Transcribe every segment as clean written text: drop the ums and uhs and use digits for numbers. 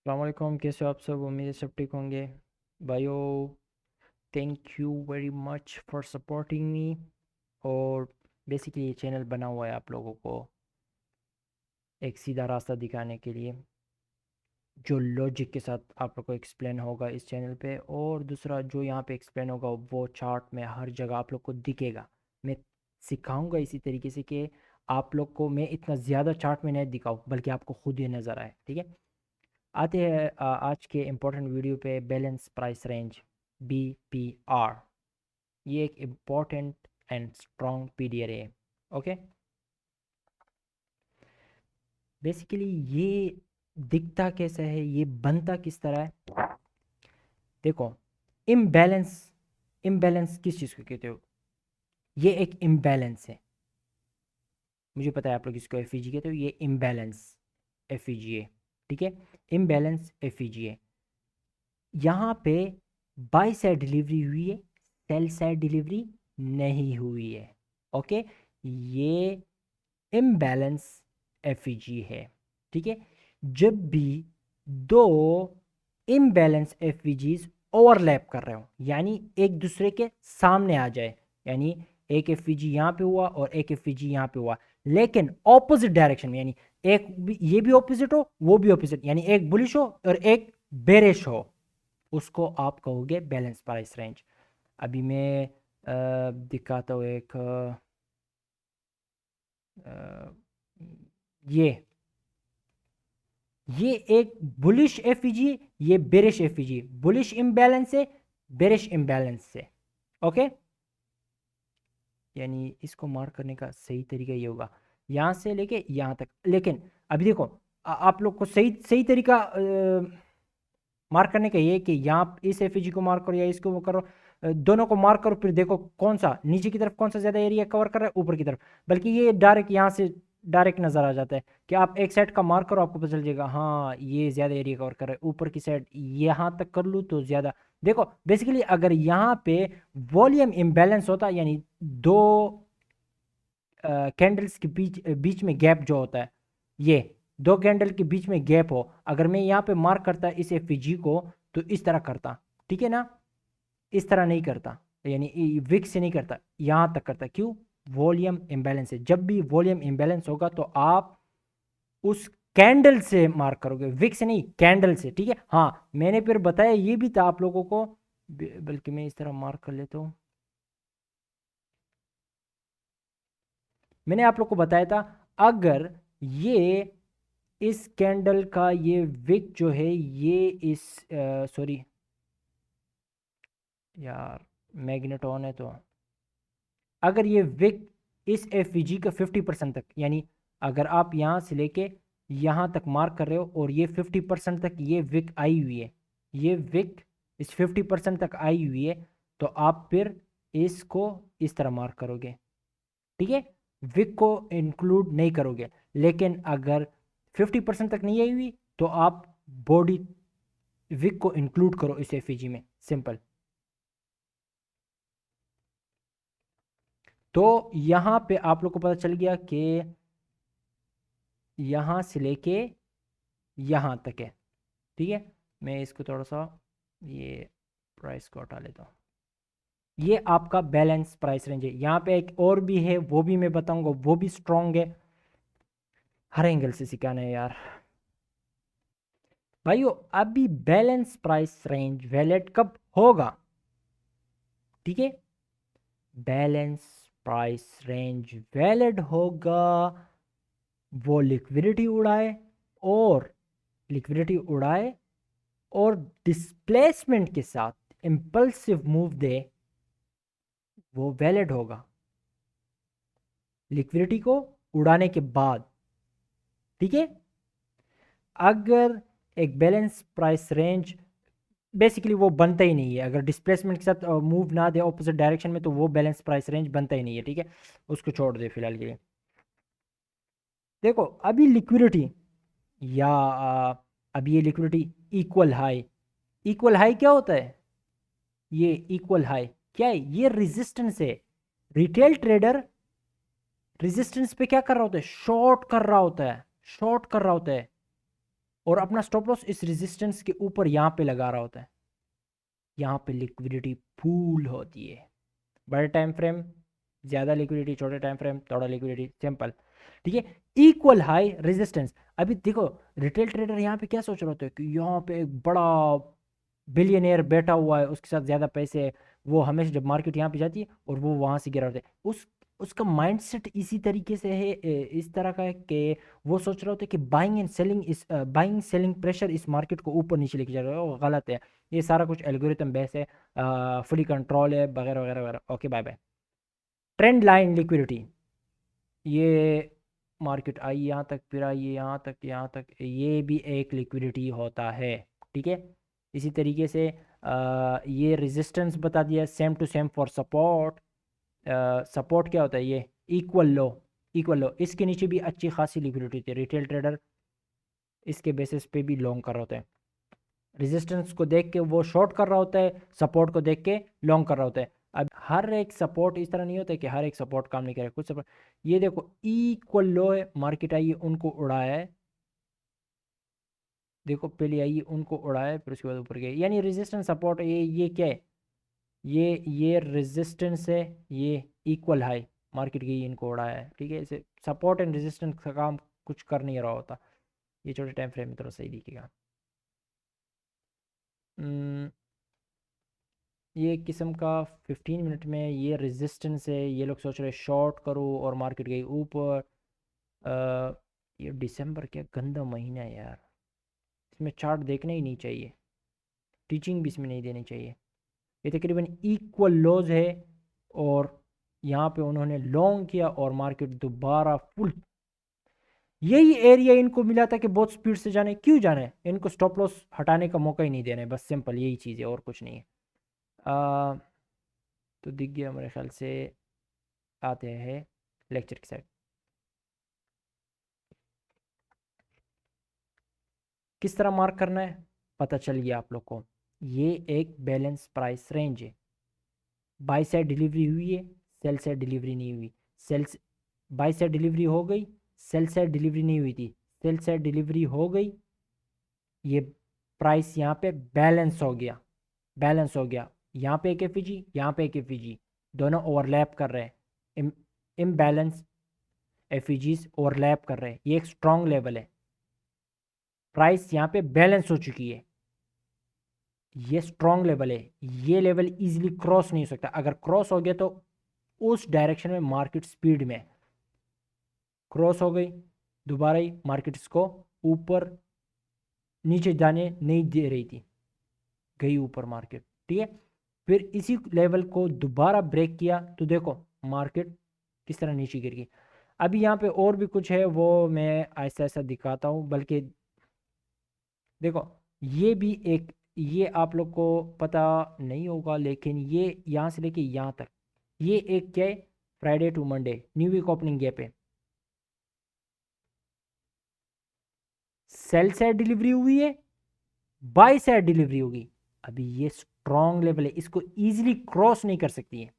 अस्सलाम वालेकुम, कैसे हो आप सब? उम्मीद है सब ठीक होंगे। भाइयों, thank you very much for supporting me. और बेसिकली ये चैनल बना हुआ है आप लोगों को एक सीधा रास्ता दिखाने के लिए, जो लॉजिक के साथ आप लोग को एक्सप्लेन होगा इस चैनल पे। और दूसरा जो यहाँ पे एक्सप्लेन होगा वो चार्ट में हर जगह आप लोग को दिखेगा। मैं सिखाऊंगा इसी तरीके से कि आप लोग को मैं इतना ज़्यादा चार्ट में नहीं दिखाऊँ, बल्कि आपको खुद ही नज़र आए। ठीक है, आते हैं आज के इम्पोर्टेंट वीडियो पे। बैलेंस प्राइस रेंज, BPR, ये एक इम्पोर्टेंट एंड स्ट्रॉन्ग पीडीआर है। ओके, बेसिकली ये दिखता कैसा है, ये बनता किस तरह है? देखो, इम्बैलेंस, इम्बैलेंस किस चीज़ को कहते हो? ये एक इम्बैलेंस है। मुझे पता है आप लोग इसको एफईजी कहते हो, ये इम्बैलेंस एफईजी है। ठीक है, इम्बैलेंस एफईजी है। यहाँ पे बाई साइड डिलीवरी हुई है, सेल साइड डिलीवरी नहीं हुई है। ओके, ये इम्बैलेंस एफईजी है। ठीक है, जब भी दो इम्बैलेंस एफईजीज ओवरलैप कर रहे हो, यानी एक दूसरे के सामने आ जाए, यानी एक एफईजी यहाँ पे हुआ और एक एफईजी यहाँ पे हुआ, लेकिन ऑपोजिट डायरेक्शन में, यानी एक भी, ये भी ऑपोजिट हो वो भी ऑपोजिट, यानी एक बुलिश हो और एक बेरिश हो, उसको आप कहोगे बैलेंस प्राइस रेंज। अभी मैं दिखाता हूँ एक अ, ये ये एक बुलिश एफईजी, ये बेरिश एफईजी। बुलिश इम्बैलेंस से, बेरिश इम्बैलेंस से। ओके, यानी इसको मार्क करने का सही तरीका ये होगा, यहाँ से लेके यहाँ तक। लेकिन अभी देखो, आप लोग को सही सही तरीका मार्क करने का ये कि यहाँ इस एफईजी को मार्क करो या इसको वो करो, दोनों को मार्क करो, फिर देखो कौन सा नीचे की तरफ, कौन सा ज्यादा एरिया कवर कर रहा है ऊपर की तरफ। बल्कि ये डायरेक्ट यहाँ से डायरेक्ट नजर आ जाता है कि आप एक साइड का मार्क करो, आपको पता चल जाएगा हाँ ये ज्यादा एरिया कवर कर रहा है। ऊपर की साइड यहाँ तक कर लूँ तो ज्यादा। देखो बेसिकली अगर यहाँ पे वॉल्यूम इम्बैलेंस होता, यानी दो कैंडल्स के बीच बीच में गैप जो होता है, ये दो कैंडल के बीच में गैप हो, अगर मैं यहाँ पे मार्क करता इस एफईजी को तो इस तरह करता। ठीक है ना, इस तरह नहीं करता, यानी विक से नहीं करता, यहाँ तक करता। क्यों? वॉल्यूम इम्बैलेंस है। जब भी वॉल्यूम इम्बैलेंस होगा तो आप उस कैंडल से मार्क करोगे, विक से नहीं, कैंडल से। ठीक है, हाँ मैंने फिर बताया ये भी था आप लोगों को, बल्कि मैं इस तरह मार्क कर लेता हूँ। मैंने आप लोग को बताया था, अगर ये इस कैंडल का ये विक जो है, ये इस सॉरी यार, मैग्नेट ऑन है तो अगर ये विक इस एफवीजी का 50% तक, यानी अगर आप यहाँ से लेके यहाँ तक मार्क कर रहे हो और ये 50% तक ये विक आई हुई है, ये विक इस 50% तक आई हुई है, तो आप फिर इसको इस तरह मार्क करोगे। ठीक है, विक को इंक्लूड नहीं करोगे। लेकिन अगर 50% तक नहीं आई हुई तो आप बॉडी विक को इंक्लूड करो इस एफईजी में, सिंपल। तो यहां पे आप लोग को पता चल गया कि यहां से लेके यहां तक है। ठीक है, मैं इसको थोड़ा सा ये प्राइस को हटा लेता हूँ। ये आपका बैलेंस प्राइस रेंज है। यहाँ पे एक और भी है, वो भी मैं बताऊंगा, वो भी स्ट्रांग है। हर एंगल से सिखाना है यार भाइयों। अभी बैलेंस प्राइस रेंज वैलिड कब होगा? ठीक है, बैलेंस प्राइस रेंज वैलिड होगा वो लिक्विडिटी उड़ाए, और लिक्विडिटी उड़ाए और डिस्प्लेसमेंट के साथ इंपल्सिव मूव दे, वो वैलिड होगा लिक्विडिटी को उड़ाने के बाद। ठीक है, अगर एक बैलेंस प्राइस रेंज बेसिकली वो बनता ही नहीं है, अगर डिस्प्लेसमेंट के साथ मूव ना दे ऑपोजिट डायरेक्शन में, तो वो बैलेंस प्राइस रेंज बनता ही नहीं है। ठीक है, उसको छोड़ दे फिलहाल के लिए। देखो अभी लिक्विडिटी या अभी ये liquidity equal high, equal high क्या होता है? ये इक्वल हाई क्या है? ये रेजिस्टेंस है। रिटेल ट्रेडर रेजिस्टेंस पे क्या कर रहा होता है? शॉर्ट कर रहा होता है, शॉर्ट कर रहा होता है। और अपना स्टॉप लॉस इस रेजिस्टेंस के ऊपर यहाँ पे लगा रहा होता है, यहाँ पे लिक्विडिटी फुल होती है। बड़े टाइम फ्रेम ज़्यादा लिक्विडिटी, छोटे टाइम फ्रेम थोड़ा लिक्विडिटी, सिंपल, ठीक है। Equal high resistance. अभी देखो रिटेल ट्रेडर यहाँ पे क्या सोच रहे होते हैं कि यहाँ पे एक बड़ा बिलियनियर बैठा हुआ है, उसके साथ ज़्यादा पैसे है, वो हमेशा जब मार्केट यहाँ पे जाती है और वो वहाँ से गिरा होता है, उसका माइंडसेट इसी तरीके से है, इस तरह का है कि वो सोच रहा होता है कि बाइंग सेलिंग प्रेशर इस मार्केट को ऊपर नीचे लेके जा रहा है। वो गलत है, ये सारा कुछ एल्गोरिथम बेस है, फुली कंट्रोल है, वगैरह वगैरह वगैरह। Okay bye bye. Trend line liquidity, ये मार्केट आई यहाँ तक, फिर आई यहाँ तक, यहाँ तक, ये भी एक लिक्विडिटी होता है, ठीक है। इसी तरीके से ये रेजिस्टेंस बता दिया, same to same for support. Support क्या होता है, ये इक्वल लो, इक्वल लो, इसके नीचे भी अच्छी खासी लिक्विडिटी होती है। रिटेल ट्रेडर इसके बेसिस पे भी लॉन्ग कर रहा होता है, रेजिस्टेंस को देख के वो शॉर्ट कर रहा होता है, सपोर्ट को देख के लॉन्ग कर रहा होता है। अब हर एक सपोर्ट इस तरह नहीं होता है कि हर एक सपोर्ट काम नहीं करे, कुछ सपोर्ट, ये देखो इक्वल लो है, मार्केट आई है उनको उड़ाया है, देखो पहले आई उनको उड़ाया है, फिर उसके बाद ऊपर गए, यानी रेजिस्टेंस सपोर्ट, ये क्या है, ये रेजिस्टेंस है, ये इक्वल हाई, मार्केट गई इनको उड़ाया है, ठीक है। इसे सपोर्ट एंड रेजिस्टेंस का काम कुछ कर नहीं रहा होता। ये छोटे टाइम फ्रेम में थोड़ा सही दिखेगा। ये एक किस्म का 15 मिनट में ये रेजिस्टेंस है, ये लोग सोच रहे शॉर्ट करो और मार्केट गई ऊपर। ये दिसंबर क्या गंदा महीना है यार, इसमें चार्ट देखना ही नहीं चाहिए, टीचिंग भी इसमें नहीं देनी चाहिए। ये तकरीबन इक्वल लोज है और यहाँ पे उन्होंने लॉन्ग किया और मार्केट दोबारा फुल, यही एरिया इनको मिला था कि बहुत स्पीड से जाने, क्यों जाना है, इनको स्टॉप लॉस हटाने का मौका ही नहीं देना है, बस सिंपल यही चीज़ है और कुछ नहीं है। तो दिख गया मेरे ख्याल से, आते हैं लेक्चर की साइड। किस तरह मार्क करना है पता चल गया आप लोग को, ये एक बैलेंस प्राइस रेंज है, बाई साइड डिलीवरी हुई है, सेल साइड डिलीवरी नहीं हुई, सेल बाई साइड डिलीवरी हो गई, सेल साइड डिलीवरी नहीं हुई थी, सेल साइड डिलीवरी हो गई, ये प्राइस यहाँ पे बैलेंस हो गया, बैलेंस हो गया, यहाँ पे एक एफईजी, यहाँ पे एक एफईजी, दोनों ओवरलैप कर रहे हैं, इम्बैलेंस एफईजीज ओवरलैप कर रहे हैं, ये एक स्ट्रॉन्ग लेवल है, प्राइस यहाँ पे बैलेंस हो चुकी है, ये स्ट्रॉन्ग लेवल है, ये लेवल इजीली क्रॉस नहीं हो सकता, अगर क्रॉस हो गया तो उस डायरेक्शन में मार्केट स्पीड में, क्रॉस हो गई दोबारा ही मार्केट इसको ऊपर नीचे जाने नहीं दे रही थी, गई ऊपर मार्केट, ठीक है। फिर इसी लेवल को दोबारा ब्रेक किया तो देखो मार्केट किस तरह नीचे गिर गई। अभी यहाँ पे और भी कुछ है, वो मैं ऐसा ऐसा दिखाता हूँ, बल्कि देखो ये भी एक, ये आप लोग को पता नहीं होगा लेकिन ये यहाँ से लेके यहाँ तक, ये एक क्या है, Friday to Monday new week opening gap है, सेल साइड डिलीवरी हुई है, बाय साइड डिलीवरी होगी, अभी ये स्ट्रॉन्ग लेवल है, इसको इजीली क्रॉस नहीं कर सकती है।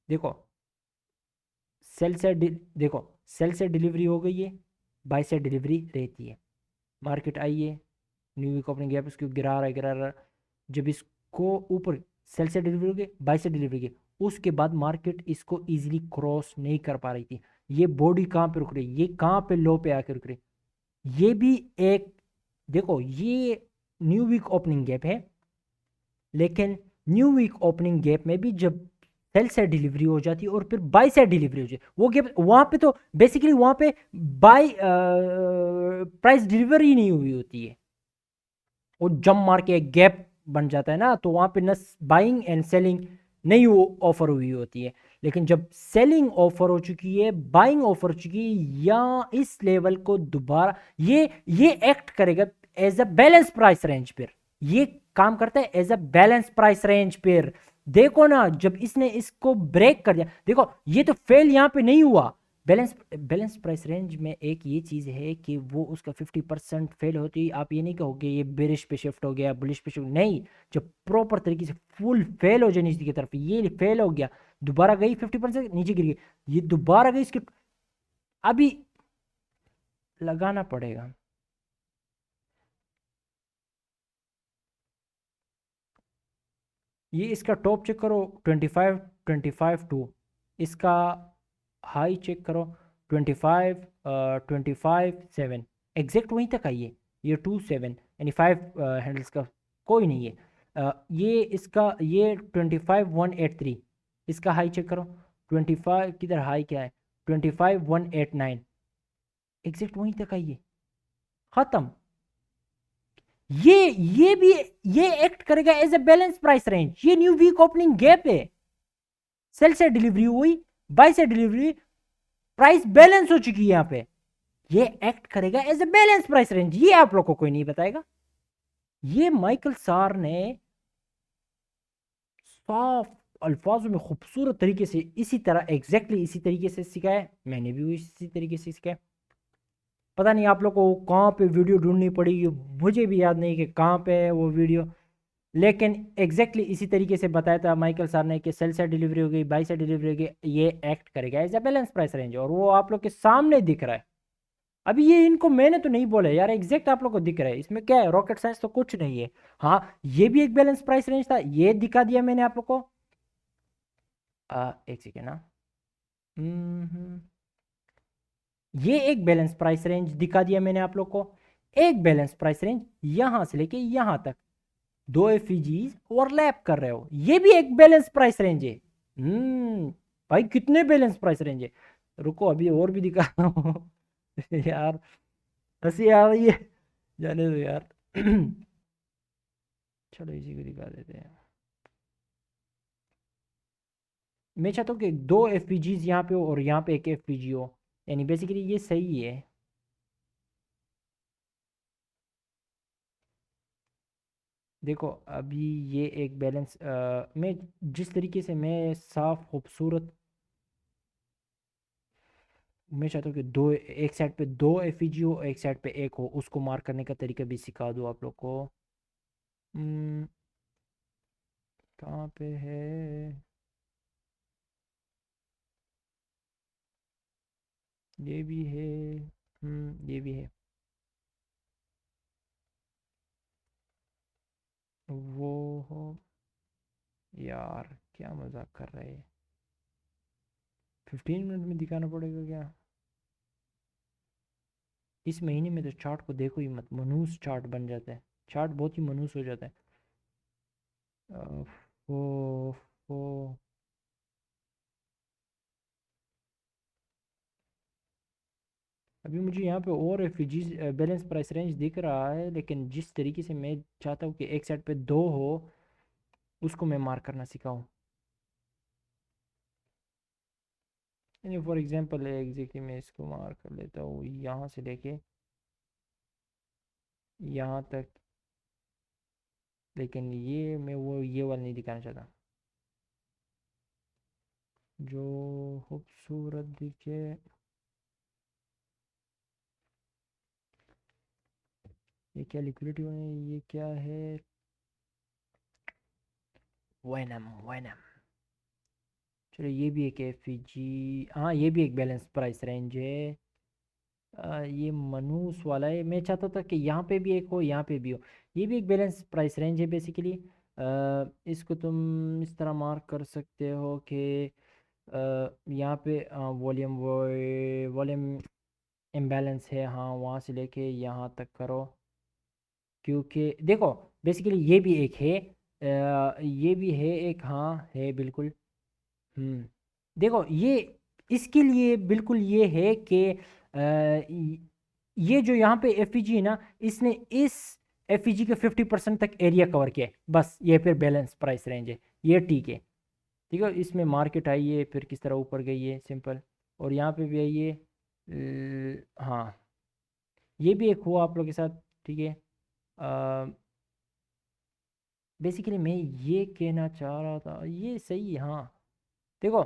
देखो सेल साइड, देखो सेल साइड डिलीवरी हो गई है, बाय साइड डिलीवरी रहती है, मार्केट आई है, न्यू वीक ओपनिंग गैप इसको गिरा रहा है, गिरा रहा है, जब इसको ऊपर सेल से डिलीवरी हो गई, बाय से डिलीवरी की, उसके बाद मार्केट इसको इजीली क्रॉस नहीं कर पा रही थी, ये बॉडी कहाँ पे रुक रही, ये कहाँ पे लो पे आके रुक रही, ये भी एक, देखो ये न्यू वीक ओपनिंग गैप है, लेकिन न्यू वीक ओपनिंग गैप में भी जब सेल साइड डिलीवरी हो जाती है और फिर बाय साइड डिलीवरी हो जाती है, वो गैप वहां पे तो बेसिकली वहां पे बाय प्राइस डिलीवरी नहीं हुई होती है, वो जंप मार के एक गैप बन जाता है ना, तो वहां पे न बाइंग एंड सेलिंग नहीं ऑफर हुई होती है, लेकिन जब सेलिंग ऑफर हो चुकी है, बाइंग ऑफर हो चुकी है, या इस लेवल को दोबारा ये एक्ट करेगा as a balance price range पर, ये काम करता है as a balance price range पर। देखो ना जब इसने इसको ब्रेक कर दिया, देखो ये तो फेल यहां पे नहीं हुआ, बैलेंस प्राइस रेंज में एक ये चीज़ है कि वो उसका 50% फेल होती, आप ये नहीं कहोगे ये बेरिश पे शिफ्ट हो गया, बुलिश पे शिफ्ट नहीं, जब प्रॉपर तरीके से फुल फेल हो जाए नीचे की तरफ, ये फेल हो गया, दोबारा गई 50% नीचे गिर गई, ये दोबारा गई, इसके अभी लगाना पड़ेगा, ये इसका टॉप चेक करो 25 25 2, इसका हाई चेक करो 25 25 7, एग्जैक्ट वहीं तक आई है। ये 27 यानी 5 हैंडल्स का कोई नहीं है। ये इसका ये 25 183, इसका हाई चेक करो 25, किधर हाई क्या है 25 189, एग्जैक्ट वहीं तक आई है, खत्म। ये भी ये एक्ट करेगा as a balance price range. ये न्यू वीक ओपनिंग गैप है, सेल से डिलीवरी हुई, बाय से डिलीवरी, प्राइस बैलेंस हो चुकी है यहां पे, ये एक्ट करेगा as a balance price range. ये आप लोग को कोई नहीं बताएगा। ये माइकल सार ने साफ अल्फाजों में खूबसूरत तरीके से इसी तरह एग्जैक्टली इसी तरीके से सिखाया, मैंने भी इसी तरीके से सिखाया। पता नहीं आप लोग को कहाँ पे वीडियो ढूंढनी पड़ेगी, मुझे भी याद नहीं कि कहाँ पे है वो वीडियो, लेकिन एग्जैक्टली इसी तरीके से बताया था माइकल सर ने कि सेल से डिलीवरी हो गई, बाई से डिलीवरी हो गई, ये एक्ट करेगा as a balance price range, और वो आप लोग के सामने दिख रहा है। अभी ये इनको मैंने तो नहीं बोला यार, एग्जैक्ट आप लोग को दिख रहा है, इसमें क्या है, रॉकेट साइंस तो कुछ नहीं है। हाँ ये भी एक बैलेंस प्राइस रेंज था, ये दिखा दिया मैंने आप लोग को। एक सेकेंड ना, ये एक बैलेंस प्राइस रेंज दिखा दिया मैंने आप लोग को। एक बैलेंस प्राइस रेंज यहां से लेके यहां तक दो एफईजीज ओवरलैप कर रहे हो, ये भी एक बैलेंस प्राइस रेंज है। भाई कितने बैलेंस प्राइस रेंज है, रुको अभी और भी दिखा रहा हूँ यार हंसी आ रही है, जाने दो यार चलो इसी को दिखा देते हैं। मैं चाहता हूँ कि दो एफपीजीज यहाँ पे हो और यहाँ पे एक एफपीजी हो, यानी बेसिकली ये सही है। देखो अभी ये एक बैलेंस, मैं जिस तरीके से मैं साफ खूबसूरत, मैं चाहता हूँ कि दो एक साइड पे दो एफईजी हो, एक साइड पे एक हो, उसको मार्क करने का तरीका भी सिखा दूँ आप लोग को। हम्म, कहाँ पे है, ये भी है, ये भी है, वो हो, यार क्या मजाक कर रहे हैं, 15 मिनट में दिखाना पड़ेगा क्या। इस महीने में तो चार्ट को देखो ही मत, मनूस चार्ट बन जाता है, चार्ट बहुत ही मनूस हो जाता है। वो वो अभी मुझे यहाँ पे और एफईजीज बैलेंस प्राइस रेंज दिख रहा है, लेकिन जिस तरीके से मैं चाहता हूँ कि एक साइड पे दो हो, उसको मैं मार्क करना सिखाऊँ। यानी फॉर एग्जांपल एग्जैक्टली मैं इसको मार्क कर लेता हूँ यहाँ से लेके यहाँ तक, लेकिन ये मैं वो ये वाला नहीं दिखाना चाहता, जो खूबसूरत दिखे। ये क्या लिक्विडिटी होने, ये क्या है, वैनम वैनम, चलो ये भी एक एफईजी, हाँ ये भी एक बैलेंस प्राइस रेंज है। ये मनूस वाला है, मैं चाहता था कि यहाँ पे भी एक हो यहाँ पे भी हो, ये भी एक बैलेंस प्राइस रेंज है बेसिकली। इसको तुम इस तरह मार्क कर सकते हो कि यहाँ पे वॉल्यूम वॉल्यूम इम्बैलेंस है, हाँ वहाँ से लेके यहाँ तक करो, क्योंकि देखो बेसिकली ये भी एक है, ये भी है एक, हाँ है बिल्कुल। देखो ये इसके लिए बिल्कुल ये है कि ये जो यहाँ पे एफईजी है ना, इसने इस एफईजी के 50% तक एरिया कवर किया है, बस ये फिर बैलेंस प्राइस रेंज है, ये ठीक है। ठीक है, इसमें मार्केट आई है फिर किस तरह ऊपर गई है सिंपल, और यहाँ पे भी आई है, हाँ ये भी एक हुआ आप लोग के साथ। ठीक है, बेसिकली मैं ये कहना चाह रहा था, ये सही है हाँ। देखो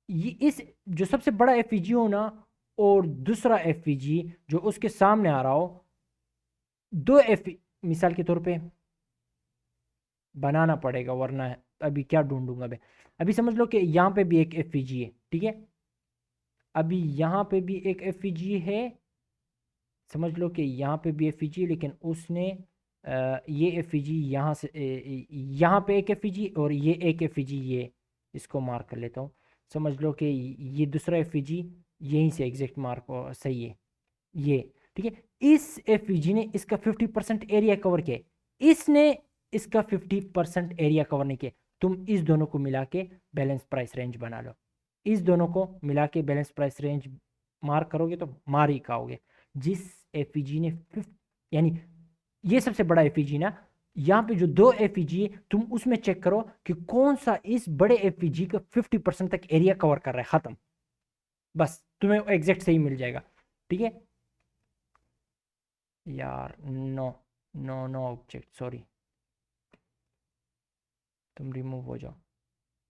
ये इस जो सबसे बड़ा एफईजी हो ना, और दूसरा एफईजी जो उसके सामने आ रहा हो, दो एफ, मिसाल के तौर पे बनाना पड़ेगा वरना अभी क्या ढूंढूंगा मैं। अभी समझ लो कि यहाँ पे भी एक एफईजी है, ठीक है, अभी यहाँ पे भी एक एफईजी है, समझ लो कि यहाँ पे भी एफईजी है, लेकिन उसने ये एफ जी यहाँ से यहाँ पे एक एफ जी और ये एक एफ जी, ये इसको मार्क कर लेता हूँ। समझ लो कि ये दूसरा एफ जी यहीं से एग्जैक्ट मार्क सही है ये। ठीक है, इस एफ जी ने इसका 50% एरिया कवर किया, इसने इसका 50% एरिया कवर नहीं किया। तुम इस दोनों को मिला के बैलेंस प्राइस रेंज बना लो। इस दोनों को मिला के बैलेंस प्राइस रेंज मार्क करोगे तो मार ही खाओगे। जिस एफ जी ने यानी ये सबसे बड़ा एफ ना, यहाँ पे जो दो एफ है तुम उसमें चेक करो कि कौन सा इस बड़े एफ का 50% तक एरिया कवर कर रहा है, खत्म, बस तुम्हें एग्जैक्ट सही मिल जाएगा। ठीक है यार, no no no object, sorry, तुम रिमूव हो जाओ।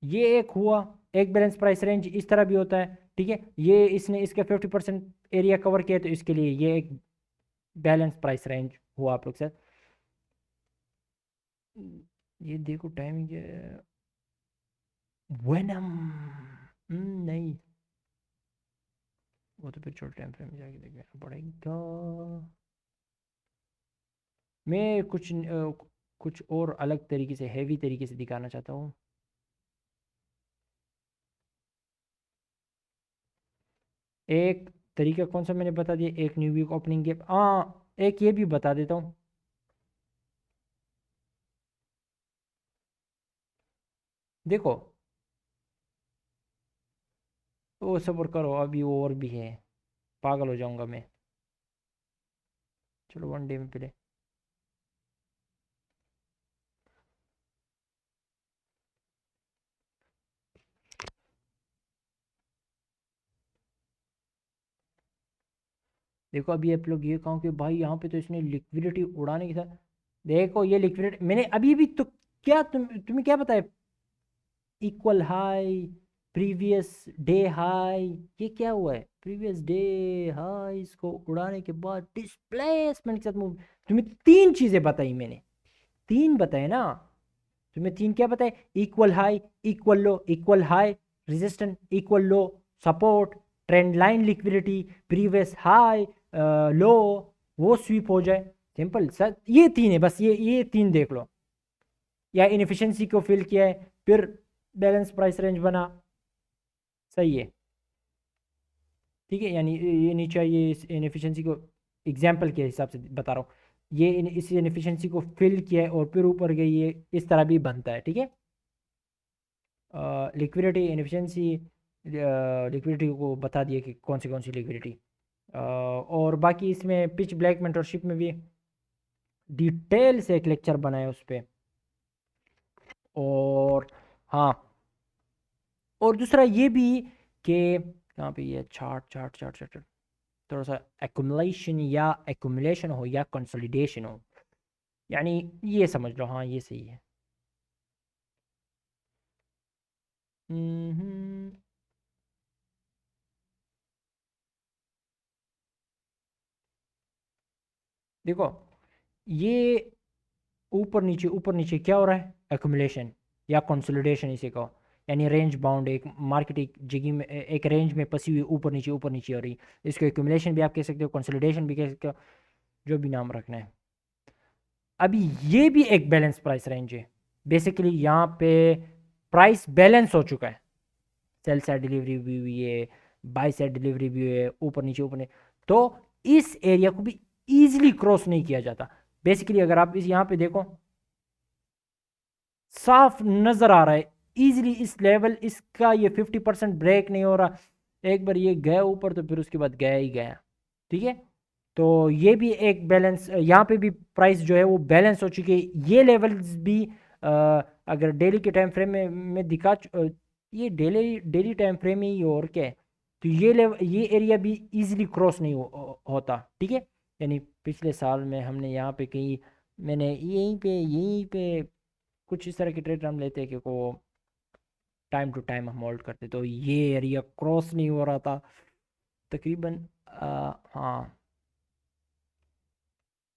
ये एक हुआ, एक बैलेंस प्राइस रेंज इस तरह भी होता है। ठीक है, ये इसने इसका 50% एरिया कवर किया तो इसके लिए ये एक बैलेंस प्राइस रेंज हुआ आप लोग के साथ। ये देखो टाइमिंग वेनम, नहीं, वो तो फिर छोटे टाइम फ्रेम में जाके देखना पड़ेगा। मैं कुछ और अलग तरीके से, हैवी तरीके से दिखाना चाहता हूँ। एक तरीका कौन सा मैंने बता दिया, एक न्यू वीक ओपनिंग गैप, हाँ एक ये भी बता देता हूँ। देखो, वो सब्र करो, अभी और भी है, पागल हो जाऊंगा मैं। चलो वन डे में पहले देखो, अभी आप लोग ये कहो कि भाई यहाँ पे तो इसने लिक्विडिटी उड़ाने के साथ, देखो ये लिक्विडिटी मैंने अभी भी तो क्या तुम्हें क्या पता है, equal high, previous day high, ये क्या हुआ है, प्रीवियस डे हाई इसको उड़ाने के बाद डिस्प्लेसमेंट के साथ मूव। तुम्हें तीन चीजें बताई मैंने, तीन बताए ना, तुम्हें तीन क्या बताए, equal high, equal low, equal high resistance, equal low support, trend line liquidity, previous high low, वो स्वीप हो जाए, सिंपल सर, ये तीन है बस, ये तीन देख लो। या इनएफिशिएंसी को फिल किया है, फिर बैलेंस प्राइस रेंज बना, सही है। ठीक है, यानी ये नीचे ये इस इनएफिशिएंसी को एग्जाम्पल के हिसाब से बता रहा हूँ, ये इस इनएफिशिएंसी को फिल किया है और फिर ऊपर गई, ये इस तरह भी बनता है। ठीक है, लिक्विडिटी इनएफिशिएंसी, लिक्विडिटी को बता दिए कि कौन सी लिक्विडिटी, और बाकी इसमें पिच ब्लैक मेंटरशिप में भी डिटेल से एक लेक्चर बनाया उस पर। और हाँ, और दूसरा ये भी कि कहाँ पे ये चार्ट चार्ट चार्ट चार्ट, थोड़ा सा एक्युमुलेशन या एक्युमुलेशन हो या कंसोलिडेशन हो, यानी ये समझ लो, हाँ ये सही है। हम्म, देखो ये ऊपर नीचे क्या हो रहा है, एक्युमुलेशन या कंसोलिडेशन इसे कहो, यानी रेंज बाउंड, एक मार्केट एक जगह में एक रेंज में फंसी हुई ऊपर नीचे हो रही, इसको एक्युमुलेशन भी आप कह सकते हो, कंसोलिडेशन भी कह सकते हो, जो भी नाम रखना है। अभी ये भी एक बैलेंस प्राइस रेंज है, बेसिकली यहाँ पे प्राइस बैलेंस हो चुका है, सेल साइड डिलीवरी भी हुई है, बाई साइड डिलीवरी भी हुई है, ऊपर नीचे, तो इस एरिया को भी इजीली क्रॉस नहीं किया जाता। बेसिकली अगर आप इस यहाँ पे देखो, साफ नजर आ रहा है इजीली इस लेवल, इसका ये 50% ब्रेक नहीं हो रहा, एक बार ये गया ऊपर तो फिर उसके बाद गया ही गया। ठीक है, तो ये भी एक बैलेंस, यहाँ पे भी प्राइस जो है वो बैलेंस हो चुकी है, ये लेवल्स भी अगर डेली के टाइम फ्रेम में ये डेली डेली टाइम फ्रेम में ही और क्या है, तो ये लेवल, ये एरिया भी इजीली क्रॉस नहीं होता। ठीक है, यानी पिछले साल में हमने यहाँ पे कहीं, मैंने यहीं पे कुछ इस तरह के ट्रेड हम लेते हैं कि को टाइम टू टाइम हम होल्ड करते, तो ये एरिया क्रॉस नहीं हो रहा था तकरीबन, हाँ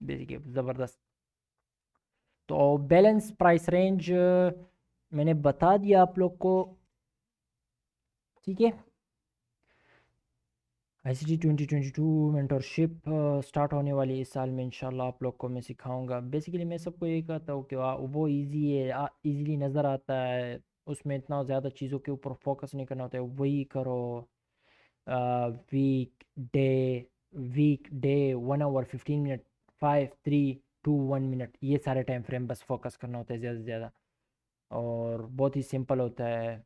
बेसिकली ज़बरदस्त। तो बैलेंस प्राइस रेंज मैंने बता दिया आप लोग को। ठीक है, ICT 2022 मेंटरशिप स्टार्ट होने वाली है इस साल में इंशाल्लाह। आप लोग को मैं सिखाऊंगा। बेसिकली मैं सबको यही कहता हूँ कि वो इजी है, इजीली नज़र आता है, उसमें इतना ज़्यादा चीज़ों के ऊपर फोकस नहीं करना होता है। वही करो। Week day week day 1 hour 15 minute, 5 3 2 1 minute, ये सारे टाइम फ्रेम बस फोकस करना होता है ज़्यादा से ज़्यादा। और बहुत ही सिंपल होता है।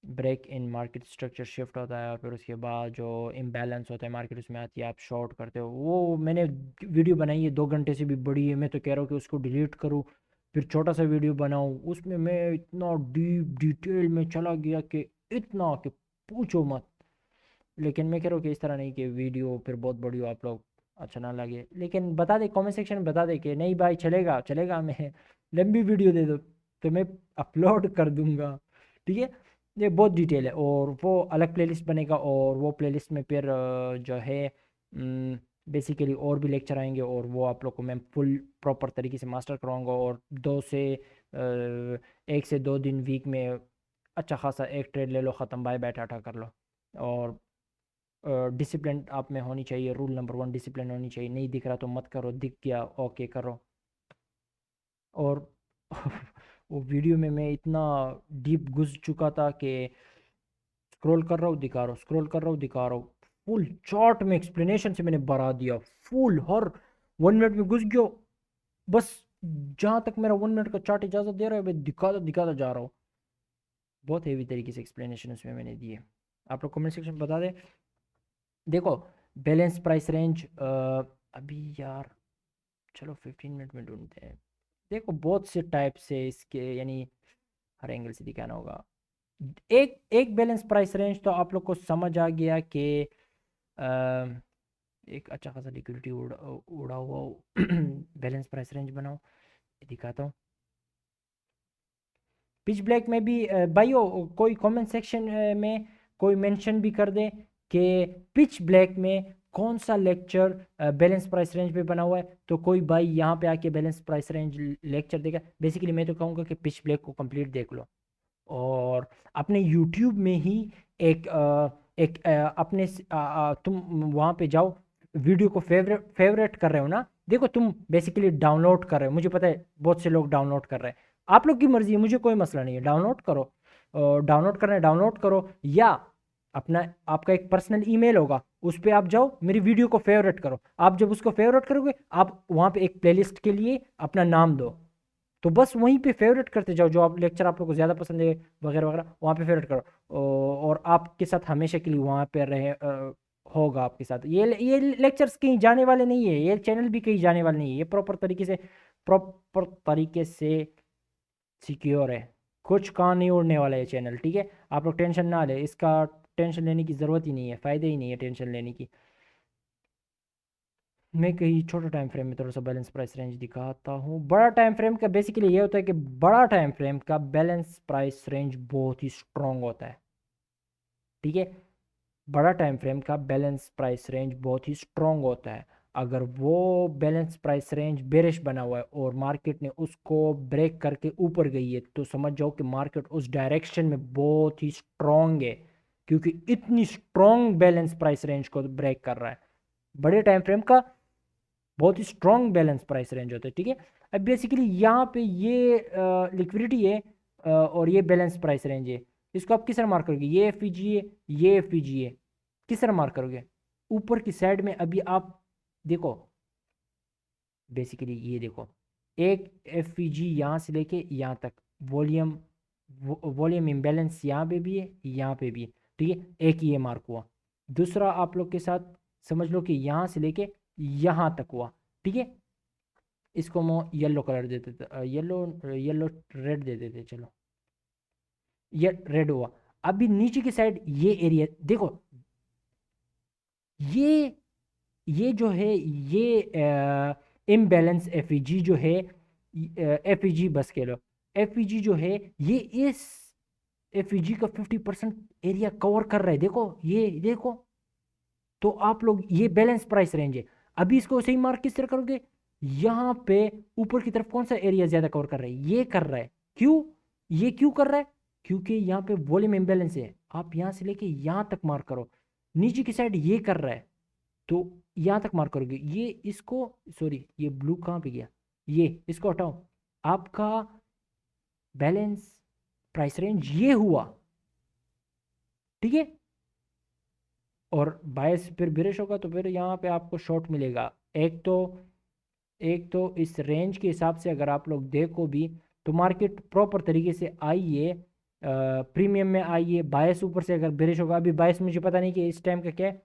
Break in market structure shift होता है, और फिर उसके बाद जो इम्बैलेंस होता है मार्केट उसमें आती है, आप शॉर्ट करते हो। वो मैंने वीडियो बनाई है 2 घंटे से भी बड़ी है। मैं तो कह रहा हूँ कि उसको डिलीट करूँ, फिर छोटा सा वीडियो बनाऊँ। उसमें मैं इतना डीप डिटेल में चला गया कि इतना कि पूछो मत। लेकिन मैं कह रहा हूँ कि इस तरह नहीं कि वीडियो फिर बहुत बड़ी हो, आप लोग अच्छा ना लगे। लेकिन बता दे, कमेंट सेक्शन में बता दे कि नहीं भाई चलेगा चलेगा, मैं लंबी वीडियो दे दो तो मैं अपलोड कर दूंगा। ठीक है। ये बहुत डिटेल है, और वो अलग प्लेलिस्ट बनेगा, और वो प्लेलिस्ट में फिर जो है बेसिकली और भी लेक्चर आएंगे, और वो आप लोग को मैं फुल प्रॉपर तरीके से मास्टर करवाऊंगा। और 1 से 2 दिन वीक में अच्छा खासा एक ट्रेड ले लो, ख़त्म, बाय बाय टाटा कर लो। और डिसिप्लिन आप में होनी चाहिए। रूल नंबर 1 डिसिप्लिन होनी चाहिए। नहीं दिख रहा तो मत करो, दिख गया ओके करो। और वो वीडियो में मैं इतना डीप घुस चुका था कि स्क्रॉल कर रहा हूँ दिखा रहा हूँ, स्क्रॉल कर रहा हूँ दिखा रहा हूँ। फुल चार्ट में एक्सप्लेनेशन से मैंने बढ़ा दिया। फुल हर 1 मिनट में घुस गया बस। जहाँ तक मेरा 1 मिनट का चार्ट इजाज़त दे रहा है मैं दिखाता दिखाता जा रहा हूँ। बहुत हेवी तरीके से एक्सप्लेनेशन उसमें मैंने दिए। आप लोग कमेंट सेक्शन में बता दें। देखो, बैलेंस प्राइस रेंज अभी यार, चलो 15 मिनट में ढूंढते हैं। देखो बहुत से टाइप से इसके, यानी हर एंगल से दिखाना होगा। एक एक बैलेंस प्राइस रेंज तो आप लोग को समझ आ गया कि एक अच्छा खासा लिक्विडिटी उड़ा हुआ बैलेंस प्राइस रेंज बनाओ, दिखाता हूँ। पिच ब्लैक में भी भाइयों कोई कमेंट सेक्शन में कोई मेंशन भी कर दे कि पिच ब्लैक में कौन सा लेक्चर बैलेंस प्राइस रेंज पे बना हुआ है, तो कोई भाई यहाँ पे आके बैलेंस प्राइस रेंज लेक्चर देगा। बेसिकली मैं तो कहूँगा कि पिच ब्लैक को कंप्लीट देख लो, और अपने यूट्यूब में ही अपने तुम वहाँ पे जाओ। वीडियो को फेवरेट फेवरेट कर रहे हो ना, देखो तुम बेसिकली डाउनलोड कर रहे हो, मुझे पता है बहुत से लोग डाउनलोड कर रहे हैं। आप लोग की मर्जी है, मुझे कोई मसला नहीं है, डाउनलोड करो। डाउनलोड करना है डाउनलोड करो, या अपना आपका एक पर्सनल ईमेल होगा, उस पर आप जाओ, मेरी वीडियो को फेवरेट करो। आप जब उसको फेवरेट करोगे, आप वहाँ पे एक प्लेलिस्ट के लिए अपना नाम दो, तो बस वहीं पे फेवरेट करते जाओ। जो आप लेक्चर आप लोग को ज़्यादा पसंद है वगैरह वगैरह, वहाँ पे फेवरेट करो। और आपके साथ हमेशा के लिए वहाँ पे रहे होगा आपके साथ। ये लेक्चर्स कहीं जाने वाले नहीं है, ये चैनल भी कहीं जाने वाले नहीं है, ये प्रॉपर तरीके से सिक्योर है। कुछ कान नहीं उड़ने वाला है चैनल, ठीक है। आप लोग टेंशन ना ले, इसका टेंशन लेने की ज़रूरत ही नहीं है, फ़ायदे ही नहीं है टेंशन लेने की। मैं कहीं छोटा टाइम फ्रेम में थोड़ा सा बैलेंस प्राइस रेंज दिखाता हूँ। बड़ा टाइम फ्रेम का बेसिकली ये होता है कि बड़ा टाइम फ्रेम का बैलेंस प्राइस रेंज बहुत ही स्ट्रॉन्ग होता है, ठीक है। बड़ा टाइम फ्रेम का बैलेंस प्राइस रेंज बहुत ही स्ट्रॉन्ग होता है। अगर वो बैलेंस प्राइस रेंज बेरिश बना हुआ है और मार्केट ने उसको ब्रेक करके ऊपर गई है, तो समझ जाओ कि मार्केट उस डायरेक्शन में बहुत ही स्ट्रॉन्ग है, क्योंकि इतनी स्ट्रॉन्ग बैलेंस प्राइस रेंज को ब्रेक कर रहा है। बड़े टाइम फ्रेम का बहुत ही स्ट्रॉन्ग बैलेंस प्राइस रेंज होता है, ठीक है। अब बेसिकली यहाँ पे ये लिक्विडिटी है, और ये बैलेंस प्राइस रेंज है। इसको आप किस तरह मार्क करोगे, ये एफ है, ये एफ है, किस तरह मार्क करोगे। ऊपर की साइड में अभी आप देखो, बेसिकली ये देखो, एक एफ यहाँ से लेके यहाँ तक वॉल्यूम वॉल्यूम इम्बैलेंस यहाँ पे भी है, यहाँ पे भी है, ठीक है। एक ये मार्क हुआ। दूसरा आप लोग के साथ समझ लो कि यहाँ से लेके यहाँ तक हुआ, ठीक है। इसको मैं येलो कलर दे देते, येलो येलो रेड दे देते, चलो ये रेड हुआ। अभी नीचे की साइड ये एरिया देखो, ये ये जो है ये इम्बैलेंस एफईजी जो है, एफईजी बस कह लो, एफईजी जो है ये इस एफईजी का 50% एरिया कवर कर रहा है, देखो ये देखो। तो आप लोग, ये बैलेंस प्राइस रेंज है। अभी इसको सही मार्क किस तरह करोगे, यहाँ पे ऊपर की तरफ कौन सा एरिया ज्यादा कवर कर रहा है, ये कर रहा है। क्यों, ये क्यों कर रहा है, क्योंकि यहाँ पे वॉल्यूम इम्बैलेंस है। आप यहाँ से लेके यहाँ तक मार्क करो, नीचे की साइड ये कर रहा है तो यहाँ तक मार्क करोगे, ये इसको, सॉरी ये ब्लू कहाँ पे गया, ये इसको हटाओ, आपका बैलेंस प्राइस रेंज ये हुआ, ठीक है। और बायस फिर बिरिश होगा तो फिर यहाँ पे आपको शॉर्ट मिलेगा। एक तो इस रेंज के हिसाब से अगर आप लोग देखो भी तो मार्केट प्रॉपर तरीके से आई है, प्रीमियम में आई है। बायस ऊपर से अगर बिरिश होगा, अभी बायस मुझे पता नहीं कि इस टाइम का क्या है,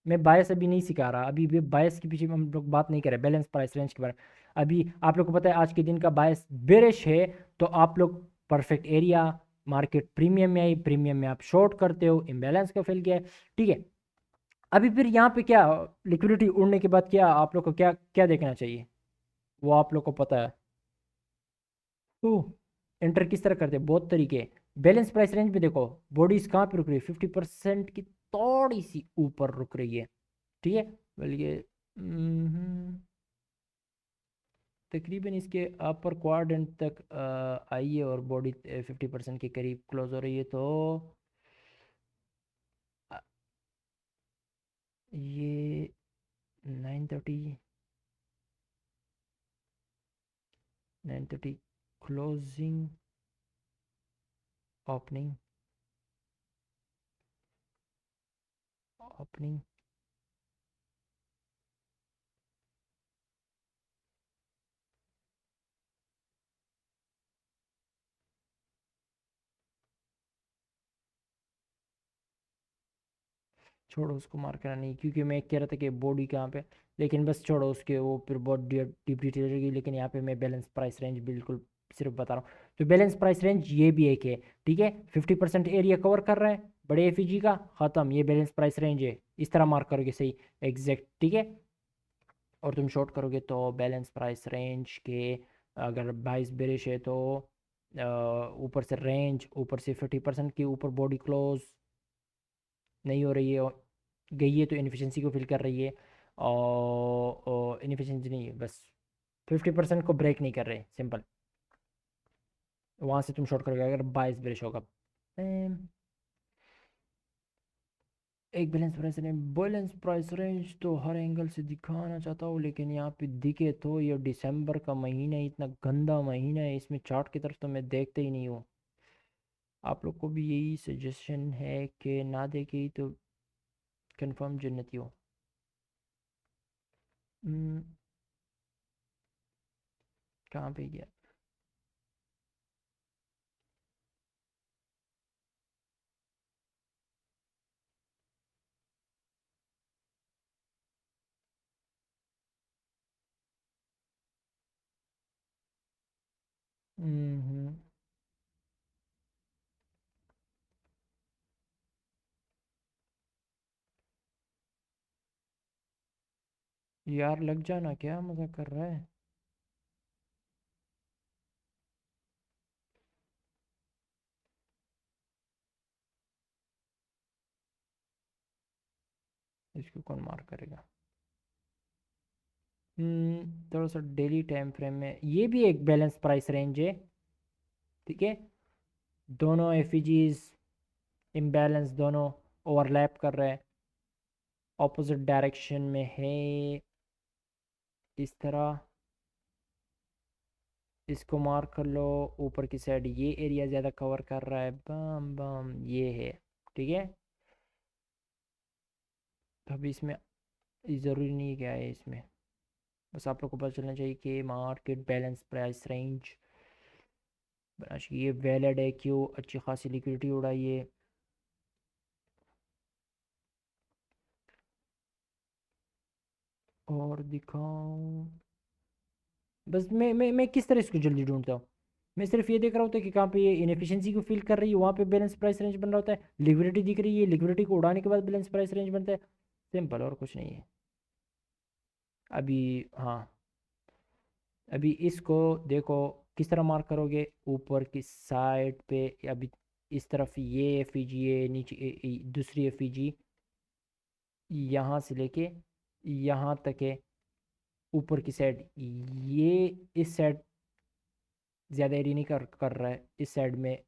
मैं बायस अभी नहीं सिखा रहा, अभी भी बायस के पीछे हम लोग बात नहीं कर रहे, बैलेंस प्राइस रेंज के बारे में। अभी आप लोग को पता है आज के दिन का बायस बेरिश है, तो आप लोग परफेक्ट एरिया, मार्केट प्रीमियम में आई, प्रीमियम में आप शॉर्ट करते हो, इम्बैलेंस का फिल गया है, ठीक है। अभी फिर यहाँ पे क्या, लिक्विडिटी उड़ने के बाद क्या आप लोग को क्या क्या देखना चाहिए, वो आप लोग को पता है। तो एंटर किस तरह करते हैं, बहुत तरीके। बैलेंस प्राइस रेंज में देखो बॉडीज कहाँ पे रुक रही है, 50% की थोड़ी सी ऊपर रुक रही है, ठीक है। बल्कि तकरीबन इसके अपर क्वाड्रेंट तक आई है और बॉडी 50% के करीब क्लोज हो रही है, तो अ, ये 9:30, 9:30 क्लोजिंग, ओपनिंग, ओपनिंग, छोड़ो उसको मार करना नहीं, क्योंकि मैं कह रहा था कि बॉडी कहाँ पे, लेकिन बस छोड़ो उसके, वो फिर बहुत डीप डिटेल रहेगी। लेकिन यहाँ पे मैं बैलेंस प्राइस रेंज बिल्कुल सिर्फ बता रहा हूँ। तो बैलेंस प्राइस रेंज ये भी एक है, ठीक है। 50% एरिया कवर कर रहा है बड़े एफईजी का, ख़त्म, ये बैलेंस प्राइस रेंज है। इस तरह मार्क करोगे सही, एग्जैक्ट, ठीक है। और तुम शॉर्ट करोगे तो बैलेंस प्राइस रेंज के, अगर 22 बेरिश है तो ऊपर से रेंज, ऊपर से 50% के ऊपर बॉडी क्लोज नहीं हो रही है, और गई है तो इनफिशिएंसी को फिल कर रही है, और इनफिशिएंसी नहीं है, बस 50% को ब्रेक नहीं कर रहे, सिंपल। वहाँ से तुम शॉर्ट करोगे अगर 22 बेरिश होगा। एक बैलेंस प्राइस रेंज तो हर एंगल से दिखाना चाहता हूँ, लेकिन यहाँ पे दिखे तो ये दिसंबर का महीना है, इतना गंदा महीना है, इसमें चार्ट की तरफ तो मैं देखते ही नहीं हूँ। आप लोग को भी यही सजेशन है कि ना देखे ही तो कंफर्म जन्नती हो। हम्म, कहाँ पे गया। हम्म, यार लग जाना, क्या मजा कर रहा है। इसको कौन मार करेगा। थोड़ा सा डेली टाइम फ्रेम में ये भी एक बैलेंस प्राइस रेंज है, ठीक है। दोनों एफईजीज इम्बैलेंस, दोनों ओवरलैप कर रहे हैं, ऑपोजिट डायरेक्शन में है, इस तरह। इसको मार्क कर लो, ऊपर की साइड ये एरिया ज़्यादा कवर कर रहा है, बम बम ये है, ठीक है। तो अभी इसमें ज़रूरी नहीं क्या है इसमें, बस आप लोग को पता चलना चाहिए कि मार्केट बैलेंस प्राइस रेंज बनना चाहिए, ये वैलिड है, क्यों, अच्छी खासी लिक्विडिटी उड़ाई है। और दिखाऊं, बस मैं किस तरह इसको जल्दी ढूंढता हूँ। मैं सिर्फ ये देख रहा होता है कि कहाँ पे ये इनएफिशिएंसी को फील कर रही है, वहाँ पे बैलेंस प्राइस रेंज बन रहा होता है, लिक्विडिटी दिख रही है, लिक्विडिटी को उड़ाने के बाद बैलेंस प्राइस रेंज बनता है, सिंपल, और कुछ नहीं है। अभी, हाँ, अभी इसको देखो किस तरह मार्क करोगे, ऊपर की साइड पे, अभी इस तरफ ये एफईजी है, नीचे दूसरी एफईजी यहाँ से लेके यहाँ तक है, ऊपर की साइड ये, इस साइड ज़्यादा एरिया नहीं कर रहा है इस साइड में,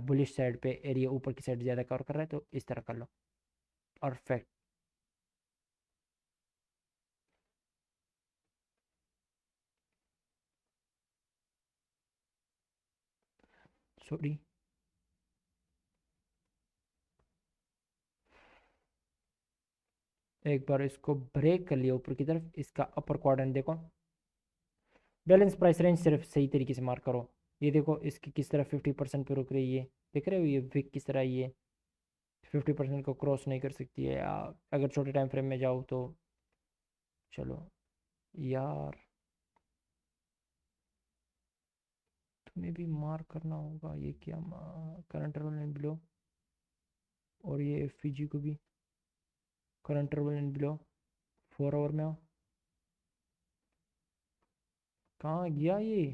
बुलिश साइड पे एरिया ऊपर की साइड ज़्यादा कवर कर रहा है, तो इस तरह कर लो। परफेक्ट। सॉरी। एक बार इसको ब्रेक कर लिया ऊपर की तरफ, इसका अपर क्वाड्रेंट देखो, बैलेंस प्राइस रेंज सिर्फ सही तरीके से मार्क करो। ये देखो इसकी किस तरह 50% पे रुक रही है, देख रहे हो ये विक किस तरह ये 50% को क्रॉस नहीं कर सकती है अगर छोटे टाइम फ्रेम में जाओ तो। चलो यार, तुम्हें भी मार्क करना होगा, ये क्या करंट इंटरवल एंड बिलो, और ये एफ को भी current interval and below 4 hour में आओ। कहाँ गया ये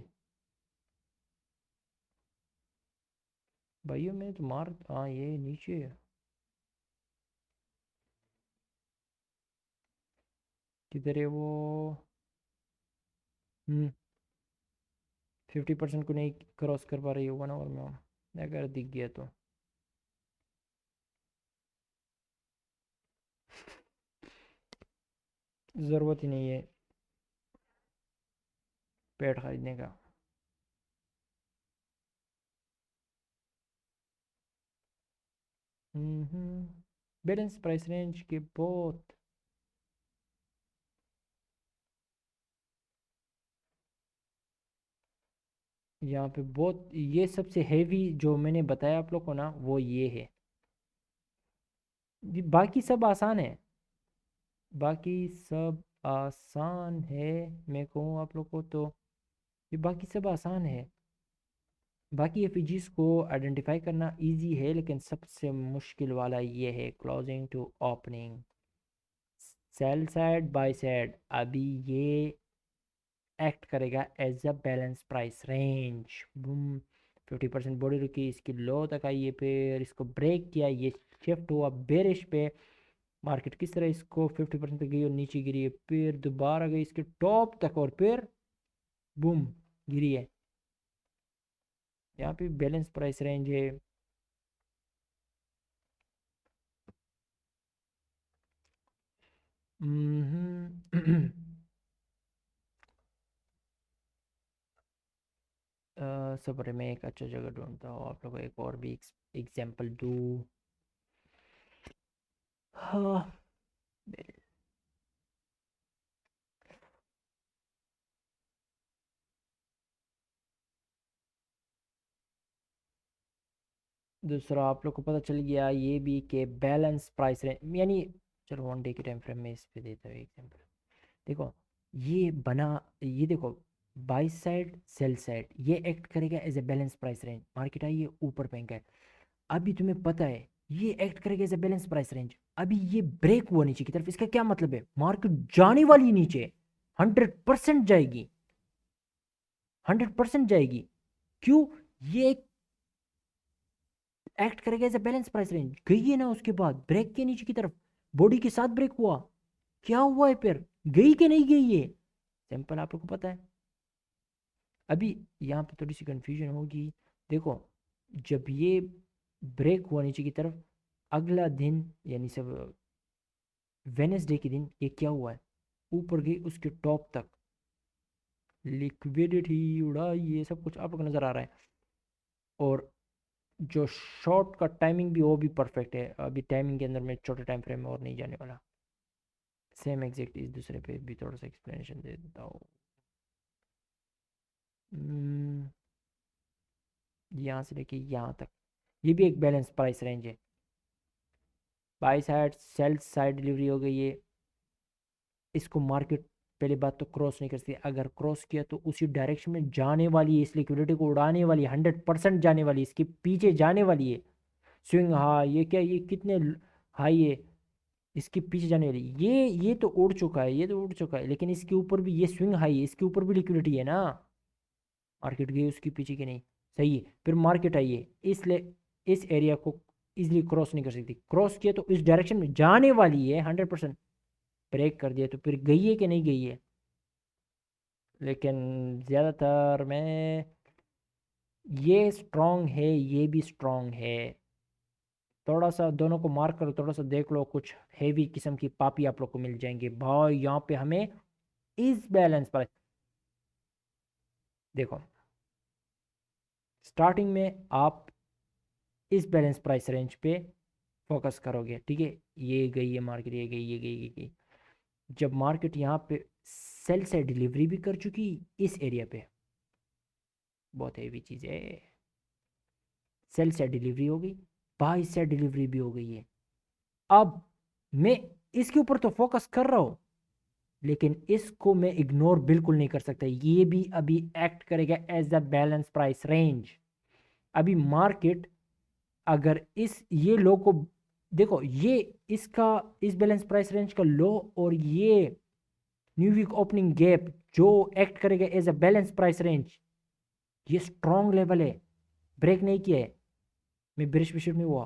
भाइयों, मैंने तो मार, हाँ ये नीचे है। किधर है वो? 50% को नहीं क्रॉस कर पा रही है 1 आवर में, अगर दिख गया तो। ज़रूरत ही नहीं है पेड़ खरीदने का। बैलेंस प्राइस रेंज के बहुत, यहाँ पे बहुत, ये सबसे हेवी जो मैंने बताया आप लोग को ना, वो ये है। बाकी सब आसान है, बाकी सब आसान है। मैं कहूँ आप लोग को तो ये बाकी सब आसान है। बाकी एफिजीज को आइडेंटिफाई करना इजी है, लेकिन सबसे मुश्किल वाला ये है closing to opening, sell side by side. अभी ये एक्ट करेगा as a balance price range. Boom, 50% body रुकी, इसकी लो तक आई है, फिर इसको ब्रेक किया, ये शिफ्ट हुआ बेरिश पे। मार्केट किस तरह इसको 50% पे गई और नीचे गिरी है, फिर दोबारा गई इसके टॉप तक और फिर बूम गिरी है। यहाँ पे बैलेंस प्राइस रेंज है। सब्र, मैं एक अच्छा जगह ढूंढता हूँ आप लोगों को, एक और भी एग्जांपल दूँ। हाँ, दूसरा आप लोग को पता चल गया ये भी कि बैलेंस प्राइस रेंज यानी, चलो 1 डे के टाइम फ्रेम में इस पे देता हूँ एग्जांपल। देखो ये बना, ये देखो बाई साइड सेल साइड ये एक्ट करेगा as a balance price range. Market आई ये ऊपर फेंका है, अभी तुम्हें पता है ये एक्ट करेगा as a balance price range. अभी ये ब्रेक हुआ नीचे की तरफ, इसका क्या मतलब है, मार्केट जाने वाली है नीचे, 100% जाएगी, 100% जाएगी। क्यों? ये एक्ट करेगा as a balance price range, गई है ना उसके बाद ब्रेक के नीचे की तरफ, बॉडी के साथ ब्रेक हुआ, क्या हुआ है फिर, गई कि नहीं गई है? सिंपल, आप लोग को पता है। अभी यहाँ पे थोड़ी सी कंफ्यूजन होगी। देखो जब ये ब्रेक हुआ नीचे की तरफ, अगला दिन यानी सब वेनेसडे के दिन ये क्या हुआ है, ऊपर गई उसके टॉप तक, लिक्विडिटी उड़ा, ये सब कुछ आप लोग को नजर आ रहा है। और जो शॉर्ट का टाइमिंग भी वो भी परफेक्ट है। अभी टाइमिंग के अंदर मैं छोटे टाइम फ्रेम में और नहीं जाने वाला, सेम एग्जैक्ट इस दूसरे पे भी थोड़ा सा एक्सप्लेनेशन दे देता हूँ। यहाँ से लेके यहाँ तक ये भी एक बैलेंस प्राइस रेंज है। By side sell side delivery हो गई है, इसको मार्केट पहले बात तो क्रॉस नहीं कर सकती, अगर क्रॉस किया तो उसी डायरेक्शन में जाने वाली है, इस लिक्विडिटी को उड़ाने वाली है, 100% जाने वाली है, इसके पीछे जाने वाली है। स्विंग, हाँ ये क्या, ये कितने हाई है, इसके पीछे जाने वाली, ये तो उड़ चुका है, ये तो उड़ चुका है, लेकिन इसके ऊपर भी ये स्विंग हाई है, इसके ऊपर भी लिक्विडिटी है ना, मार्केट गई उसके पीछे की नहीं। सही है, फिर मार्केट आई है, इसलिए इस एरिया को इजिली क्रॉस नहीं कर सकती, क्रॉस किया तो इस डायरेक्शन में जाने वाली है 100%, ब्रेक कर दिया तो फिर गई है कि नहीं गई है। लेकिन ज़्यादातर मैं ये स्ट्रॉन्ग है, ये भी स्ट्रॉन्ग है। थोड़ा सा दोनों को मार्क करो, थोड़ा सा देख लो, कुछ हेवी किस्म की पापी आप लोग को मिल जाएंगे भाई। यहाँ पे हमें इस बैलेंस पर देखो, स्टार्टिंग में आप इस बैलेंस प्राइस रेंज पे फोकस करोगे, ठीक है। ये गई ये मार्केट, ये गई ये गई ये गई। जब मार्केट यहाँ पे सेल से डिलीवरी भी कर चुकी इस एरिया पे, बहुत हेवी चीज़ है, सेल से डिलीवरी हो गई, बाई से डिलीवरी भी हो गई है। अब मैं इसके ऊपर तो फोकस कर रहा हूँ, लेकिन इसको मैं इग्नोर बिल्कुल नहीं कर सकता। ये भी अभी एक्ट करेगा as a balance price range. अभी मार्केट अगर इस ये लो को देखो, ये इसका इस बैलेंस प्राइस रेंज का लो और ये न्यू वीक ओपनिंग गैप जो एक्ट करेगा as a balance price range, ये स्ट्रॉन्ग लेवल है, ब्रेक नहीं किया है, मैं बेरिश बिशप नहीं हुआ।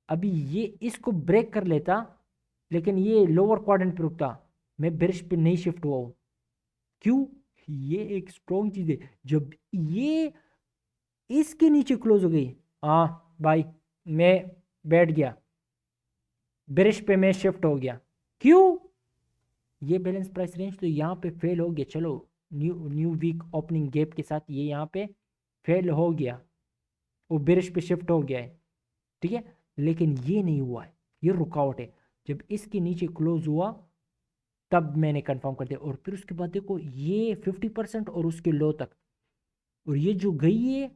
अभी ये इसको ब्रेक कर लेता, लेकिन ये लोअर क्वाड्रेंट पे रुकता, मैं बेरिश पे नहीं शिफ्ट हुआ हूं। क्यों? ये एक स्ट्रॉन्ग चीज है। जब ये इसके नीचे क्लोज हो गई, हाँ भाई मैं बैठ गया, बेरिश पे मैं शिफ्ट हो गया। क्यों? ये बैलेंस प्राइस रेंज तो यहाँ पे फेल हो गया। चलो, न्यू वीक ओपनिंग गैप के साथ ये यहाँ पे फेल हो गया, वो बेरिश पे शिफ्ट हो गया है, ठीक है। लेकिन ये नहीं हुआ है, ये रुकावट है। जब इसके नीचे क्लोज हुआ तब मैंने कंफर्म कर दिया, और फिर उसके बाद देखो ये 50% और उसके लो तक, और ये जो गई है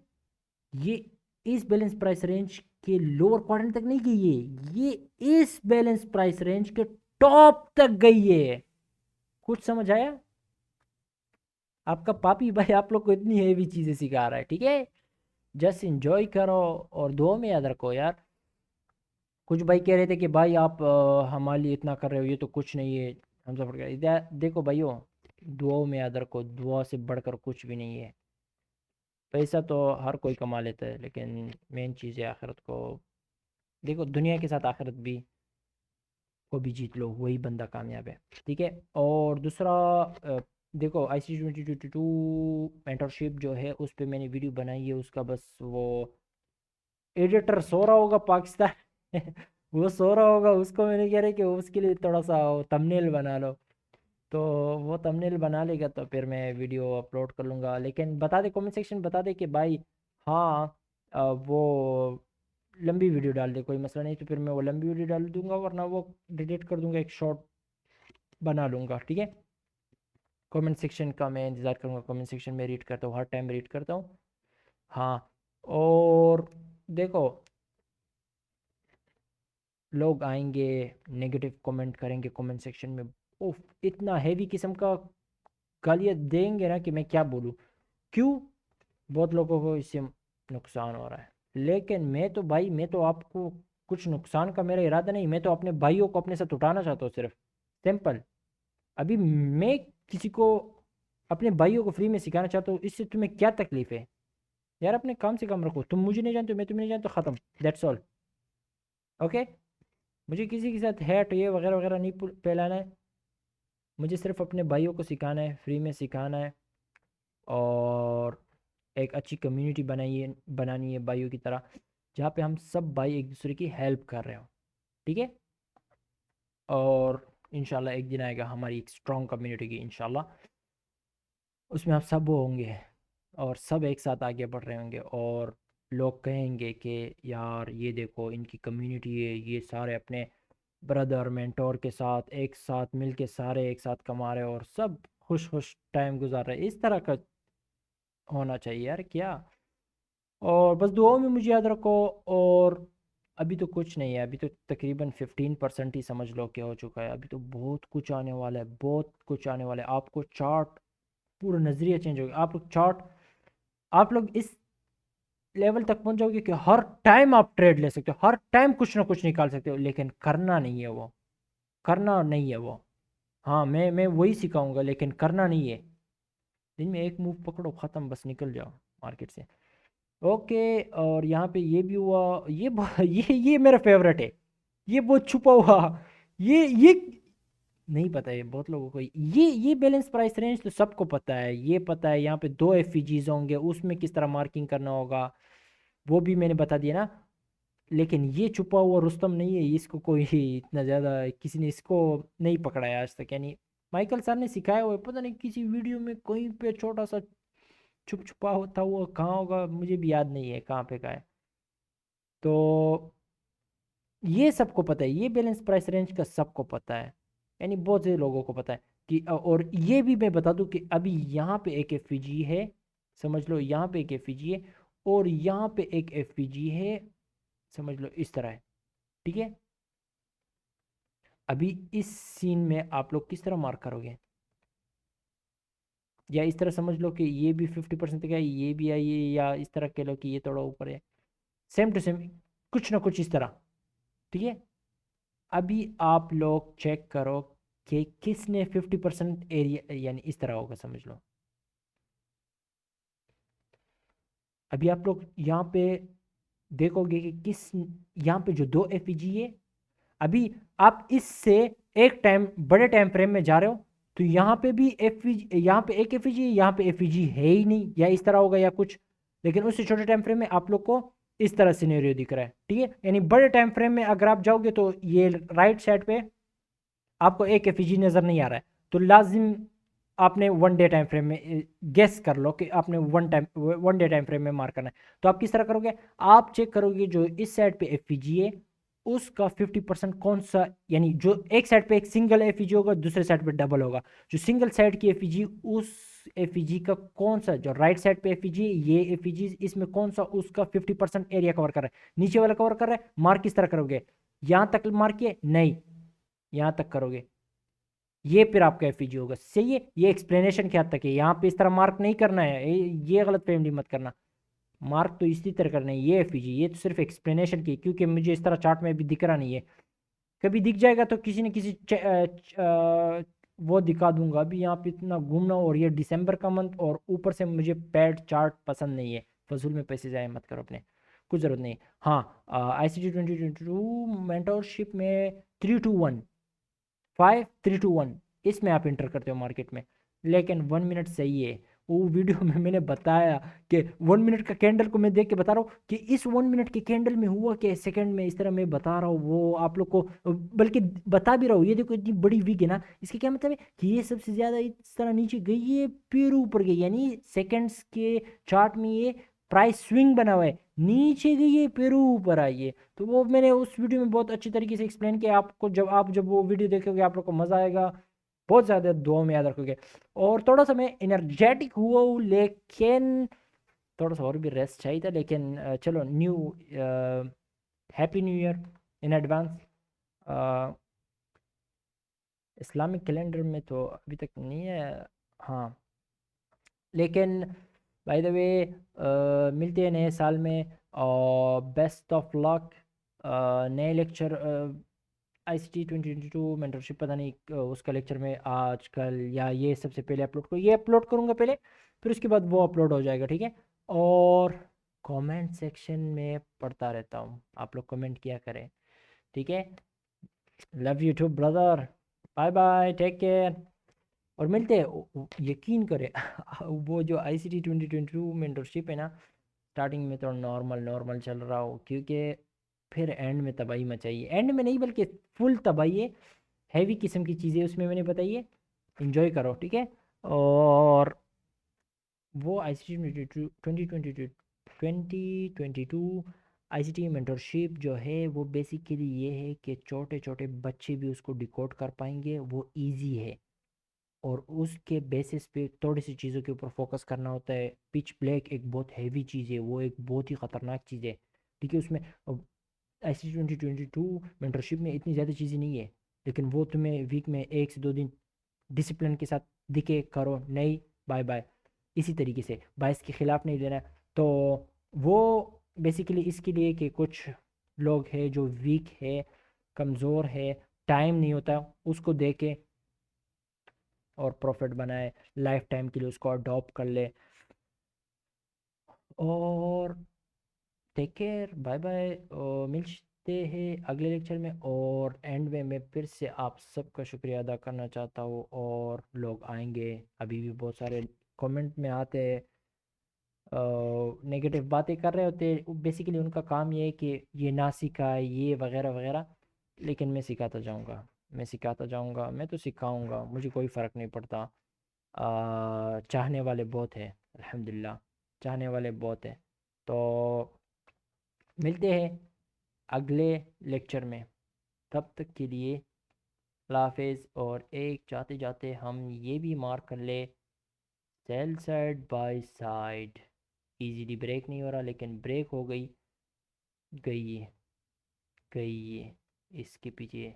ये इस बैलेंस प्राइस रेंज के लोअर क्वाड्रेंट तक नहीं गई है, ये इस बैलेंस प्राइस रेंज के टॉप तक गई है। कुछ समझ आया? आपका पापी भाई आप लोग को इतनी हेवी चीजें सिखा रहा है, ठीक है। जस्ट इंजॉय करो और दुआ में याद रखो यार। कुछ भाई कह रहे थे कि भाई आप हमारे लिए इतना कर रहे हो, ये तो कुछ नहीं है, हम सब इधर देखो भाइयों, दुआओं में याद रखो, दुआ से बढ़कर कुछ भी नहीं है। पैसा तो हर कोई कमा लेता है, लेकिन मेन चीज़ है आखिरत को देखो, दुनिया के साथ आखिरत भी को भी जीत लो, वही बंदा कामयाब है, ठीक है। और दूसरा देखो IC 2022 मेंटरशिप जो है उस पर मैंने वीडियो बनाई है, उसका बस वो एडिटर सो रहा होगा पाकिस्तान वो सो रहा होगा, उसको मैंने कह रहा कि उसके लिए थोड़ा सा थंबनेल बना लो, तो वो थंबनेल बना लेगा तो फिर मैं वीडियो अपलोड कर लूँगा। लेकिन बता दे, कमेंट सेक्शन बता दे कि भाई हाँ वो लंबी वीडियो डाल दे, कोई मसला नहीं, तो फिर मैं वो लंबी वीडियो डाल दूंगा, वरना वो डिलीट कर दूंगा, एक शॉर्ट बना लूँगा, ठीक है। कमेंट सेक्शन का मैं इंतज़ार करूँगा, कमेंट सेक्शन में रीड करता हूँ, हर टाइम रीड करता हूँ। हाँ, और देखो लोग आएंगे नेगेटिव कमेंट करेंगे कमेंट सेक्शन में, उफ इतना हैवी किस्म का गालियाँ देंगे ना कि मैं क्या बोलूँ। क्यों? बहुत लोगों को इससे नुकसान हो रहा है, लेकिन मैं तो भाई, मैं तो आपको कुछ नुकसान का मेरा इरादा नहीं, मैं तो अपने भाइयों को अपने साथ उठाना चाहता हूँ, सिर्फ सिंपल। अभी मैं किसी को अपने भाइयों को फ्री में सिखाना चाहता हूँ, इससे तुम्हें क्या तकलीफ है यार? अपने काम से काम रखो, तुम मुझे नहीं जानते, मैं तुम्हें नहीं जानता, ख़त्म, दैट्स ऑल, ओके। मुझे किसी के साथ हैट ये वगैरह वगैरह नहीं फैलाना है, मुझे सिर्फ अपने भाइयों को सिखाना है, फ्री में सिखाना है, और एक अच्छी कम्युनिटी बनानी है भाइयों की तरह, जहाँ पे हम सब भाई एक दूसरे की हेल्प कर रहे हो, ठीक है। और इंशाल्लाह एक दिन आएगा हमारी एक स्ट्रॉन्ग कम्युनिटी की, इंशाल्लाह उसमें आप सब वो होंगे, और सब एक साथ आगे बढ़ रहे होंगे, और लोग कहेंगे कि यार ये देखो इनकी कम्युनिटी है, ये सारे अपने ब्रदर मेंटोर के साथ एक साथ मिल के सारे एक साथ कमा रहे हो और सब खुश खुश टाइम गुजार रहे हैं। इस तरह का होना चाहिए यार, क्या। और बस दुआओं में मुझे याद रखो। और अभी तो कुछ नहीं है, अभी तो तकरीबन 15% ही समझ लो क्या हो चुका है, अभी तो बहुत कुछ आने वाला है, बहुत कुछ आने वाला है। आपको चार्ट पूरा नज़रिया चेंज होगा, आप लोग चार्ट, आप लोग इस लेवल तक पहुंच जाओगे कि हर टाइम आप ट्रेड ले सकते हो, हर टाइम कुछ ना कुछ निकाल सकते हो, लेकिन करना नहीं है वो, करना नहीं है वो। हाँ, मैं वही सिखाऊंगा, लेकिन करना नहीं है। दिन में एक मूव पकड़ो, ख़त्म, बस निकल जाओ मार्केट से, ओके। और यहाँ पे ये भी हुआ, ये ये मेरा फेवरेट है, ये बहुत छुपा हुआ, ये नहीं पता है बहुत लोगों को। ये बैलेंस प्राइस रेंज तो सबको पता है, ये पता है यहाँ पे दो एफईजीज होंगे, उसमें किस तरह मार्किंग करना होगा वो भी मैंने बता दिया ना। लेकिन ये छुपा हुआ रुस्तम नहीं है, इसको कोई इतना ज़्यादा किसी ने इसको नहीं पकड़ाया आज तक। यानी माइकल सर ने सिखाया हुआ है, पता नहीं किसी वीडियो में कहीं पे छोटा सा छुप छुपा होता हुआ कहाँ होगा, मुझे भी याद नहीं है कहाँ पे का है। तो ये सबको पता है, ये बैलेंस प्राइस रेंज का सबको पता है, यानी बहुत से लोगों को पता है कि और ये भी मैं बता दूं कि अभी यहाँ पे एक एफईजी है, समझ लो यहाँ पे एक एफईजी है और यहाँ पे एक एफईजी है, समझ लो इस तरह है, ठीक है। अभी इस सीन में आप लोग किस तरह मार्क करोगे, या इस तरह समझ लो कि ये भी 50% तक है, ये भी है ये, या इस तरह कह लो कि ये थोड़ा ऊपर है, सेम टू सेम कुछ ना कुछ इस तरह, ठीक है। अभी आप लोग चेक करो कि किसने 50% एरिया, यानी इस तरह होगा समझ लो। अभी आप लोग यहाँ पे देखोगे कि किस, यहाँ पे जो दो एफईजी है, अभी आप इससे एक टाइम बड़े टाइम फ्रेम में जा रहे हो तो यहाँ पे भी एफईजी, यहाँ पे एक एफईजी है, यहाँ पे एफईजी है ही नहीं, या इस तरह होगा या कुछ। लेकिन उससे छोटे टाइम फ्रेम में आप लोग को इस तरह सिनेरियो दिख रहा है, ठीक है। यानी बड़े टाइम फ्रेम में अगर आप जाओगे तो ये राइट साइड पे आपको एक एफईजी नज़र नहीं आ रहा है, तो लाजिम आपने वन डे टाइम फ्रेम में गेस कर लो कि आपने वन डे टाइम फ्रेम में मार करना है। तो आप किस तरह करोगे, आप चेक करोगे जो इस साइड पे एफईजी है उसका 50% कौन सा, यानी जो एक साइड पे एक सिंगल एफईजी होगा दूसरे साइड पे डबल होगा, जो सिंगल साइड की एफईजी उस एफईजी का कौन सा, जो राइट साइड पे एफईजी ये एफईजी इसमें कौन सा उसका 50% एरिया कवर कर रहा है, नीचे वाला कवर कर रहा है, मार्क किस तरह करोगे, यहां तक मार्क किए नहीं, यहां तक करोगे, ये फिर आपका एफईजी होगा, सही है। ये एक्सप्लेनेशन क्या तक है, यहाँ पे इस तरह मार्क नहीं करना है, ये गलत फहमी मत करना, मार्क तो इसी तरह करना है, ये एफईजी ये तो सिर्फ एक्सप्लेनेशन की, क्योंकि मुझे इस तरह चार्ट में भी दिख रहा नहीं है, कभी दिख जाएगा तो किसी न किसी वो दिखा दूंगा। अभी यहाँ पे इतना घूमना, और ये दिसंबर का मंथ, और ऊपर से मुझे पैड चार्ट पसंद नहीं है, फजूल में पैसे जाए मत करो अपने, कुछ ज़रूरत नहीं। हाँ, ICT 2022 मेंटोरशिप में 321 5321 इसमें आप इंटर करते हो मार्केट में। लेकिन 1 मिनट सही है, वो वीडियो में मैंने बताया कि 1 मिनट का कैंडल को मैं देख के बता रहा हूँ कि इस 1 मिनट के कैंडल में हुआ क्या सेकंड में, इस तरह मैं बता रहा हूँ वो आप लोग को, बल्कि बता भी रहा हूँ। ये देखो इतनी बड़ी वीक है ना, इसका क्या मतलब है कि ये सबसे ज़्यादा इस तरह नीचे गई है फिर ऊपर गई, यानी सेकेंड्स के चार्ट में ये प्राइस स्विंग बना हुआ है, नीचे गई है फिर ऊपर आई है। तो वो मैंने उस वीडियो में बहुत अच्छी तरीके से एक्सप्लेन किया आपको, जब वो वीडियो देखोगे आप लोग को मज़ा आएगा, बहुत ज़्यादा दुआ में याद रखोगे। और थोड़ा सा मैं एनर्जेटिक हुआ हूँ, लेकिन थोड़ा सा और भी रेस्ट चाहिए था, लेकिन चलो new happy new year in advance. Islamic calendar में तो अभी तक नहीं है, हाँ, लेकिन बाय द वे मिलते हैं नए साल में, और बेस्ट ऑफ लक। नए लेक्चर ICT 2022 मेंटरशिप, पता नहीं उसका लेक्चर में आजकल या ये सबसे पहले अपलोड करूँ, ये अपलोड करूँगा पहले, फिर उसके बाद वो अपलोड हो जाएगा, ठीक है। और कमेंट सेक्शन में पढ़ता रहता हूँ, आप लोग कमेंट किया करें, ठीक है। Love you too brother, bye bye, take care, और मिलते हैं। यकीन करें वो जो ICT 2022 मेंटरशिप है ना, स्टार्टिंग में तो नॉर्मल नॉर्मल चल रहा हो, क्योंकि फिर एंड में तबाही मचाई है, एंड में नहीं बल्कि फुल तबाही है, हैवी किस्म की चीज़ें उसमें मैंने बताई है, इंजॉय करो, ठीक है। और वो ICT 2022 ICT मेंटरशिप जो है वो बेसिकली ये है कि छोटे छोटे बच्चे भी उसको डिकोड कर पाएंगे, वो इजी है, और उसके बेसिस पे थोड़ी सी चीज़ों के ऊपर फोकस करना होता है। पिच ब्लैक एक बहुत हैवी चीज़ है, वो एक बहुत ही ख़तरनाक चीज़ है, ठीक है। उसमें ICT 2022 मेंटरशिप में इतनी ज़्यादा चीज़ें नहीं है, लेकिन वो तुम्हें वीक में 1 से 2 दिन डिसिप्लिन के साथ दिखे करो, नहीं बाय बाय, इसी तरीके से बायस के ख़िलाफ़ नहीं लेना है। तो वो बेसिकली इसके लिए कि कुछ लोग हैं जो वीक है, कमज़ोर है, टाइम नहीं होता, उसको दे के और प्रॉफिट बनाए, लाइफ टाइम के लिए उसको अडॉप्ट कर ले। और टेक केयर, बाय बाय, मिल मिलते हैं अगले लेक्चर में। और एंड में मैं फिर से आप सबका शुक्रिया अदा करना चाहता हूँ। और लोग आएंगे, अभी भी बहुत सारे कमेंट में आते हैं, नेगेटिव बातें कर रहे होते हैं। बेसिकली उनका काम ये है कि ये ना सिखाए ये वगैरह वगैरह, लेकिन मैं सिखाता जाऊँगा, मैं सिखाता जाऊँगा, मैं तो सिखाऊँगा, मुझे कोई फ़र्क नहीं पड़ता। चाहने वाले बहुत हैं, अल्हम्दुलिल्लाह, चाहने वाले बहुत हैं। तो मिलते हैं अगले लेक्चर में, तब तक के लिए अल्लाह हाफिज़। और एक जाते जाते हम ये भी मार्क कर ले, sell side by side easily break नहीं हो रहा, लेकिन ब्रेक हो गई, गई है, गई है। इसके पीछे,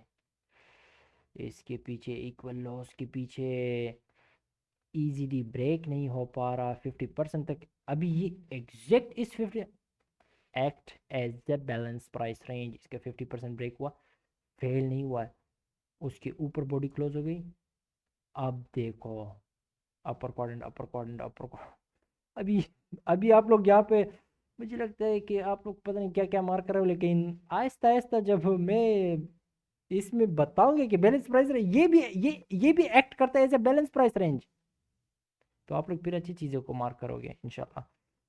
इसके पीछे इक्वल लॉस के पीछे इजीली ब्रेक नहीं हो पा रहा 50% तक। अभी ये एग्जैक्ट इस 50 act as the balance price range, इसका 50% ब्रेक हुआ, फेल नहीं हुआ है, उसके ऊपर बॉडी क्लोज हो गई। अब देखो अपर क्वाड्रेंट, अपर क्वाड्रेंट, अपर, अभी अभी आप लोग यहाँ पे, मुझे लगता है कि आप लोग पता नहीं क्या क्या मार कर रहे हो, लेकिन आहिस्ता आहिस्ता जब मैं इसमें बताऊंगे कि बैलेंस प्राइस रेंज ये भी एक्ट करता है as a balance price range, तो आप लोग फिर अच्छी चीज़ों को मार्क करोगे इंशाल्लाह।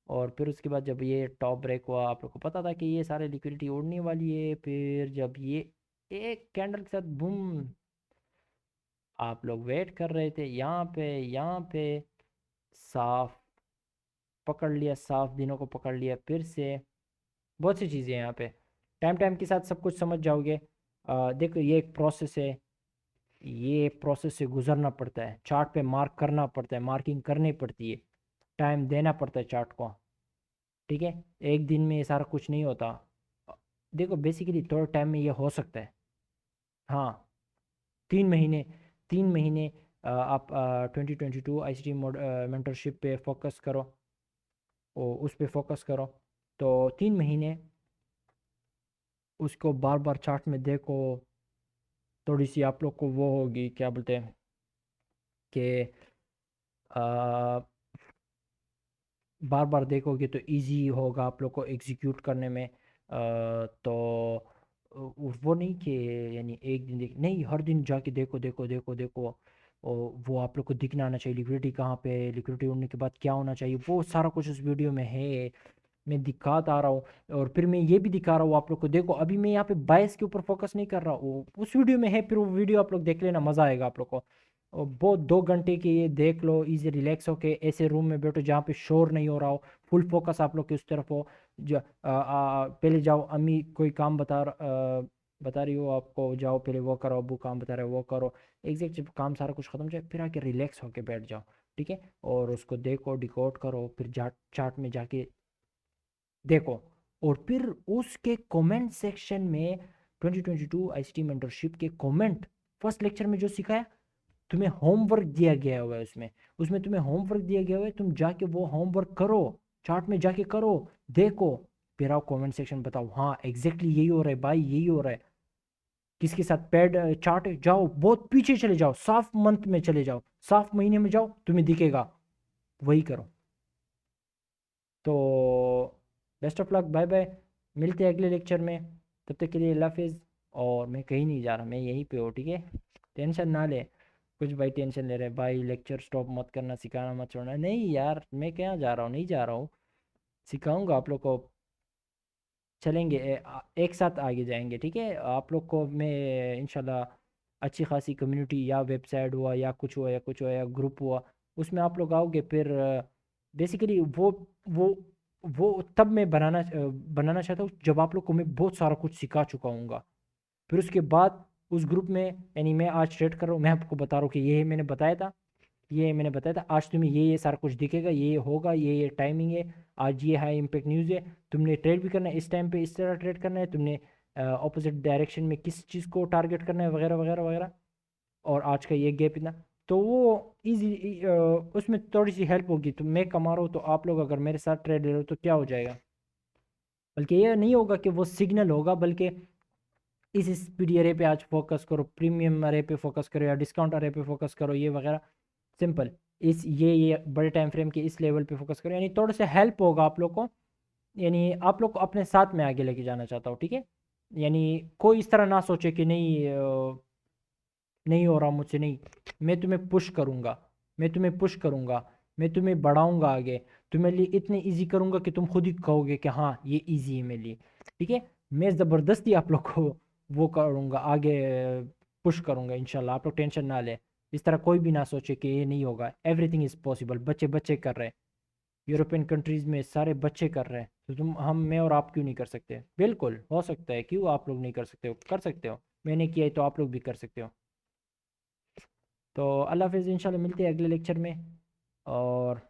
और फिर उसके बाद जब ये टॉप ब्रेक हुआ, आप लोग को पता था कि ये सारे लिक्विडिटी उड़ने वाली है, फिर जब ये एक कैंडल के साथ बूम, आप लोग वेट कर रहे थे यहाँ पे साफ पकड़ लिया, साफ दिनों को पकड़ लिया फिर से। बहुत सी चीज़ें हैं यहाँ पे, टाइम टाइम के साथ सब कुछ समझ जाओगे। देखो ये एक प्रोसेस है, ये प्रोसेस से गुजरना पड़ता है, चार्ट पे मार्क करना पड़ता है, मार्किंग करनी पड़ती है, टाइम देना पड़ता है चार्ट को, ठीक है। एक दिन में ये सारा कुछ नहीं होता। देखो बेसिकली थोड़े टाइम में ये हो सकता है, हाँ 3 महीने, 3 महीने आप 2022 ICT मोड मेंटरशिप पे फोकस करो, और उस पे फोकस करो, तो 3 महीने उसको बार बार चार्ट में देखो, थोड़ी सी आप लोग को वो होगी क्या बोलते हैं कि बार बार देखोगे तो इजी होगा आप लोग को एग्जीक्यूट करने में। तो वो नहीं कि यानी एक दिन देख नहीं, हर दिन जाके देखो देखो देखो देखो, और वो आप लोग को दिखना आना चाहिए लिक्विडिटी कहाँ पे है, लिक्विडिटी होने के बाद क्या होना चाहिए, वो सारा कुछ उस वीडियो में है, मैं दिखाता आ रहा हूँ। और फिर मैं ये भी दिखा रहा हूँ आप लोग को, देखो अभी मैं यहाँ पे बायस के ऊपर फोकस नहीं कर रहा हूँ, उस वीडियो में है, फिर वो वीडियो आप लोग देख लेना, मज़ा आएगा आप लोग को। और बहुत 2 घंटे के ये देख लो, इजी रिलैक्स होके ऐसे रूम में बैठो जहाँ पे शोर नहीं हो रहा हो, फुल फोकस आप लोग की उस तरफ हो। पहले जाओ, अम्मी कोई काम बता रही हो आपको, जाओ पहले वो करो, अबू काम बता रहे हो वो करो, एग्जैक्ट जब काम सारा कुछ खत्म जाए फिर आके रिलैक्स होके बैठ जाओ, ठीक है। और उसको देखो, डिकोड करो, फिर चार्ट में जाके देखो, और फिर उसके कमेंट सेक्शन में 2022 ICT मेंटरशिप के कमेंट, फर्स्ट लेक्चर में जो सिखाया, तुम्हें होमवर्क दिया गया हुआ है, उसमें उसमें तुम्हें होमवर्क दिया गया हुआ है, तुम जाके वो होमवर्क करो, चार्ट में जाके करो, देखो, फिर आओ कमेंट सेक्शन बताओ, हाँ एग्जैक्टली यही हो रहा है भाई, यही हो रहा है, किसके साथ पैड चार्ट, जाओ बहुत पीछे चले जाओ, साफ मंथ में चले जाओ, साफ महीने में जाओ, तुम्हें दिखेगा, वही करो। तो best of luck, bye bye, मिलते हैं अगले लेक्चर में, तब तक के लिए अल्लाह हाफिज़। और मैं कहीं नहीं जा रहा, मैं यहीं पे हूँ, ठीक है, टेंशन ना ले। कुछ भाई टेंशन ले रहे हैं, भाई लेक्चर स्टॉप मत करना, सिखाना मत छोड़ना, नहीं यार मैं क्या जा रहा हूँ, नहीं जा रहा हूँ, सिखाऊंगा आप लोग को, चलेंगे एक साथ आगे जाएंगे, ठीक है। आप लोग को मैं इंशाल्लाह अच्छी खासी कम्युनिटी, या वेबसाइट हुआ या कुछ हुआ या कुछ हुआ या ग्रुप हुआ, उसमें आप लोग आओगे, फिर बेसिकली वो वो तब मैं बनाना चाहता हूँ जब आप लोग को मैं बहुत सारा कुछ सिखा चुका हूँगा। फिर उसके बाद उस ग्रुप में, यानी मैं आज ट्रेड कर रहा हूँ, मैं आपको बता रहा हूँ कि ये मैंने बताया था, ये मैंने बताया था, आज तुम्हें ये सारा कुछ दिखेगा, ये होगा, ये टाइमिंग है, आज ये हाई इम्पैक्ट न्यूज़ है, तुमने ट्रेड भी करना है इस टाइम पे, इस तरह ट्रेड करना है तुमने, ऑपोजिट डायरेक्शन में किस चीज़ को टारगेट करना है, वगैरह वगैरह वगैरह, और आज का ये गैप इतना, तो वो इजी, उसमें थोड़ी सी हेल्प होगी, तो मैं कमा रहा हूँ, तो आप लोग अगर मेरे साथ ट्रेड ले रहे हो तो क्या हो जाएगा, बल्कि ये नहीं होगा कि वो सिग्नल होगा, बल्कि इस स्पीडी अरे पे आज फोकस करो, प्रीमियम अरे पे फोकस करो, या डिस्काउंट अरे पे फोकस करो, ये वगैरह, सिंपल, इस ये बड़े टाइम फ्रेम के इस लेवल पे फोकस करो, यानी थोड़ा सा हेल्प होगा आप लोग को, यानी आप लोग को अपने साथ में आगे लेके जाना चाहता हूँ, ठीक है। यानी कोई इस तरह ना सोचे कि नहीं नहीं हो रहा मुझसे, नहीं, मैं तुम्हें पुश करूँगा, मैं तुम्हें पुश करूँगा, मैं तुम्हें बढ़ाऊँगा आगे, तुम्हारे लिए इतने इजी करूँगा कि तुम खुद ही कहोगे कि हाँ ये इजी है मेरे लिए। ठीक है, मैं ज़बरदस्ती आप लोग को वो करूँगा, आगे पुश करूँगा इंशाल्लाह, आप लोग टेंशन ना लें। इस तरह कोई भी ना सोचे कि ये नहीं होगा, एवरीथिंग इज़ पॉसिबल। बच्चे बच्चे कर रहे हैं, यूरोपियन कंट्रीज़ में सारे बच्चे कर रहे हैं, तो तुम हम मैं और आप क्यों नहीं कर सकते? बिल्कुल हो सकता है, क्यों आप लोग नहीं कर सकते हो? कर सकते हो, मैंने किया है तो आप लोग भी कर सकते हो। तो अल्लाह हाफिज़, इंशाल्लाह मिलते हैं अगले लेक्चर में, और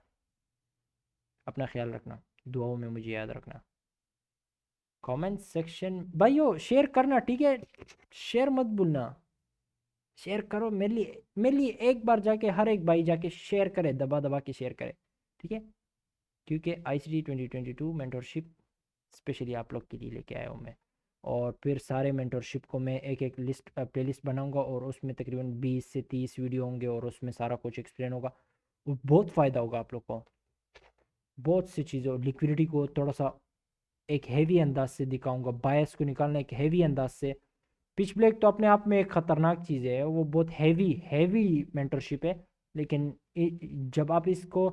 अपना ख्याल रखना, दुआओं में मुझे याद रखना। कमेंट सेक्शन भाइयों शेयर करना, ठीक है, शेयर मत भूलना, शेयर करो मेरे लिए एक बार जाके हर एक भाई जाके शेयर करे, दबा दबा के शेयर करे, ठीक है, क्योंकि ICT 2022 मेंटरशिप स्पेशली आप लोग के लिए लेके आया हूँ मैं। और फिर सारे मेंटरशिप को मैं एक एक लिस्ट प्लेलिस्ट बनाऊंगा, और उसमें तकरीबन 20 से 30 वीडियो होंगे, और उसमें सारा कुछ एक्सप्लेन होगा, वो बहुत फ़ायदा होगा आप लोग को। बहुत सी चीज़ों, लिक्विडिटी को थोड़ा सा एक हैवी अंदाज से दिखाऊंगा, बायस को निकालना एक हैवी अंदाज से। पिच ब्लैक तो अपने आप में एक ख़तरनाक चीज़ है, वो बहुत हैवी हैवी मेंटरशिप है, लेकिन जब आप इसको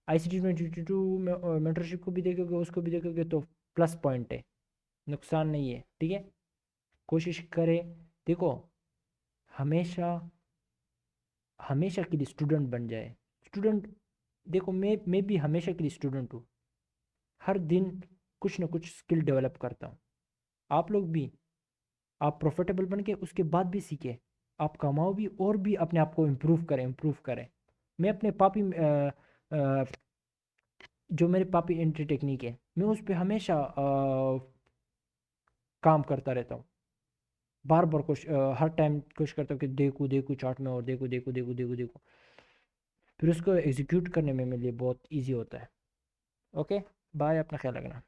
ICT 2022 मेंटरशिप को भी देखोगे, उसको भी देखोगे, तो प्लस पॉइंट है, नुकसान नहीं है, ठीक है। कोशिश करें, देखो, हमेशा हमेशा के लिए स्टूडेंट बन जाए, स्टूडेंट। देखो मैं भी हमेशा के लिए स्टूडेंट हूँ, हर दिन कुछ ना कुछ स्किल डेवलप करता हूँ। आप लोग भी, आप प्रॉफिटेबल बन के उसके बाद भी सीखें, आप कमाओ भी, और भी अपने आप को इम्प्रूव करें, इम्प्रूव करें। मैं अपने अ, जो मेरे पापी एंट्री टेक्निक है, मैं उस पर हमेशा काम करता रहता हूँ, बार बार हर टाइम कोशिश करता हूँ कि देखूँ देखूँ चार्ट में, और देखूँ देखूँ देखूँ देखूँ देखूँ, फिर उसको एग्जीक्यूट करने में मेरे लिए बहुत ईजी होता है। ओके, बाय, अपना ख्याल रखना।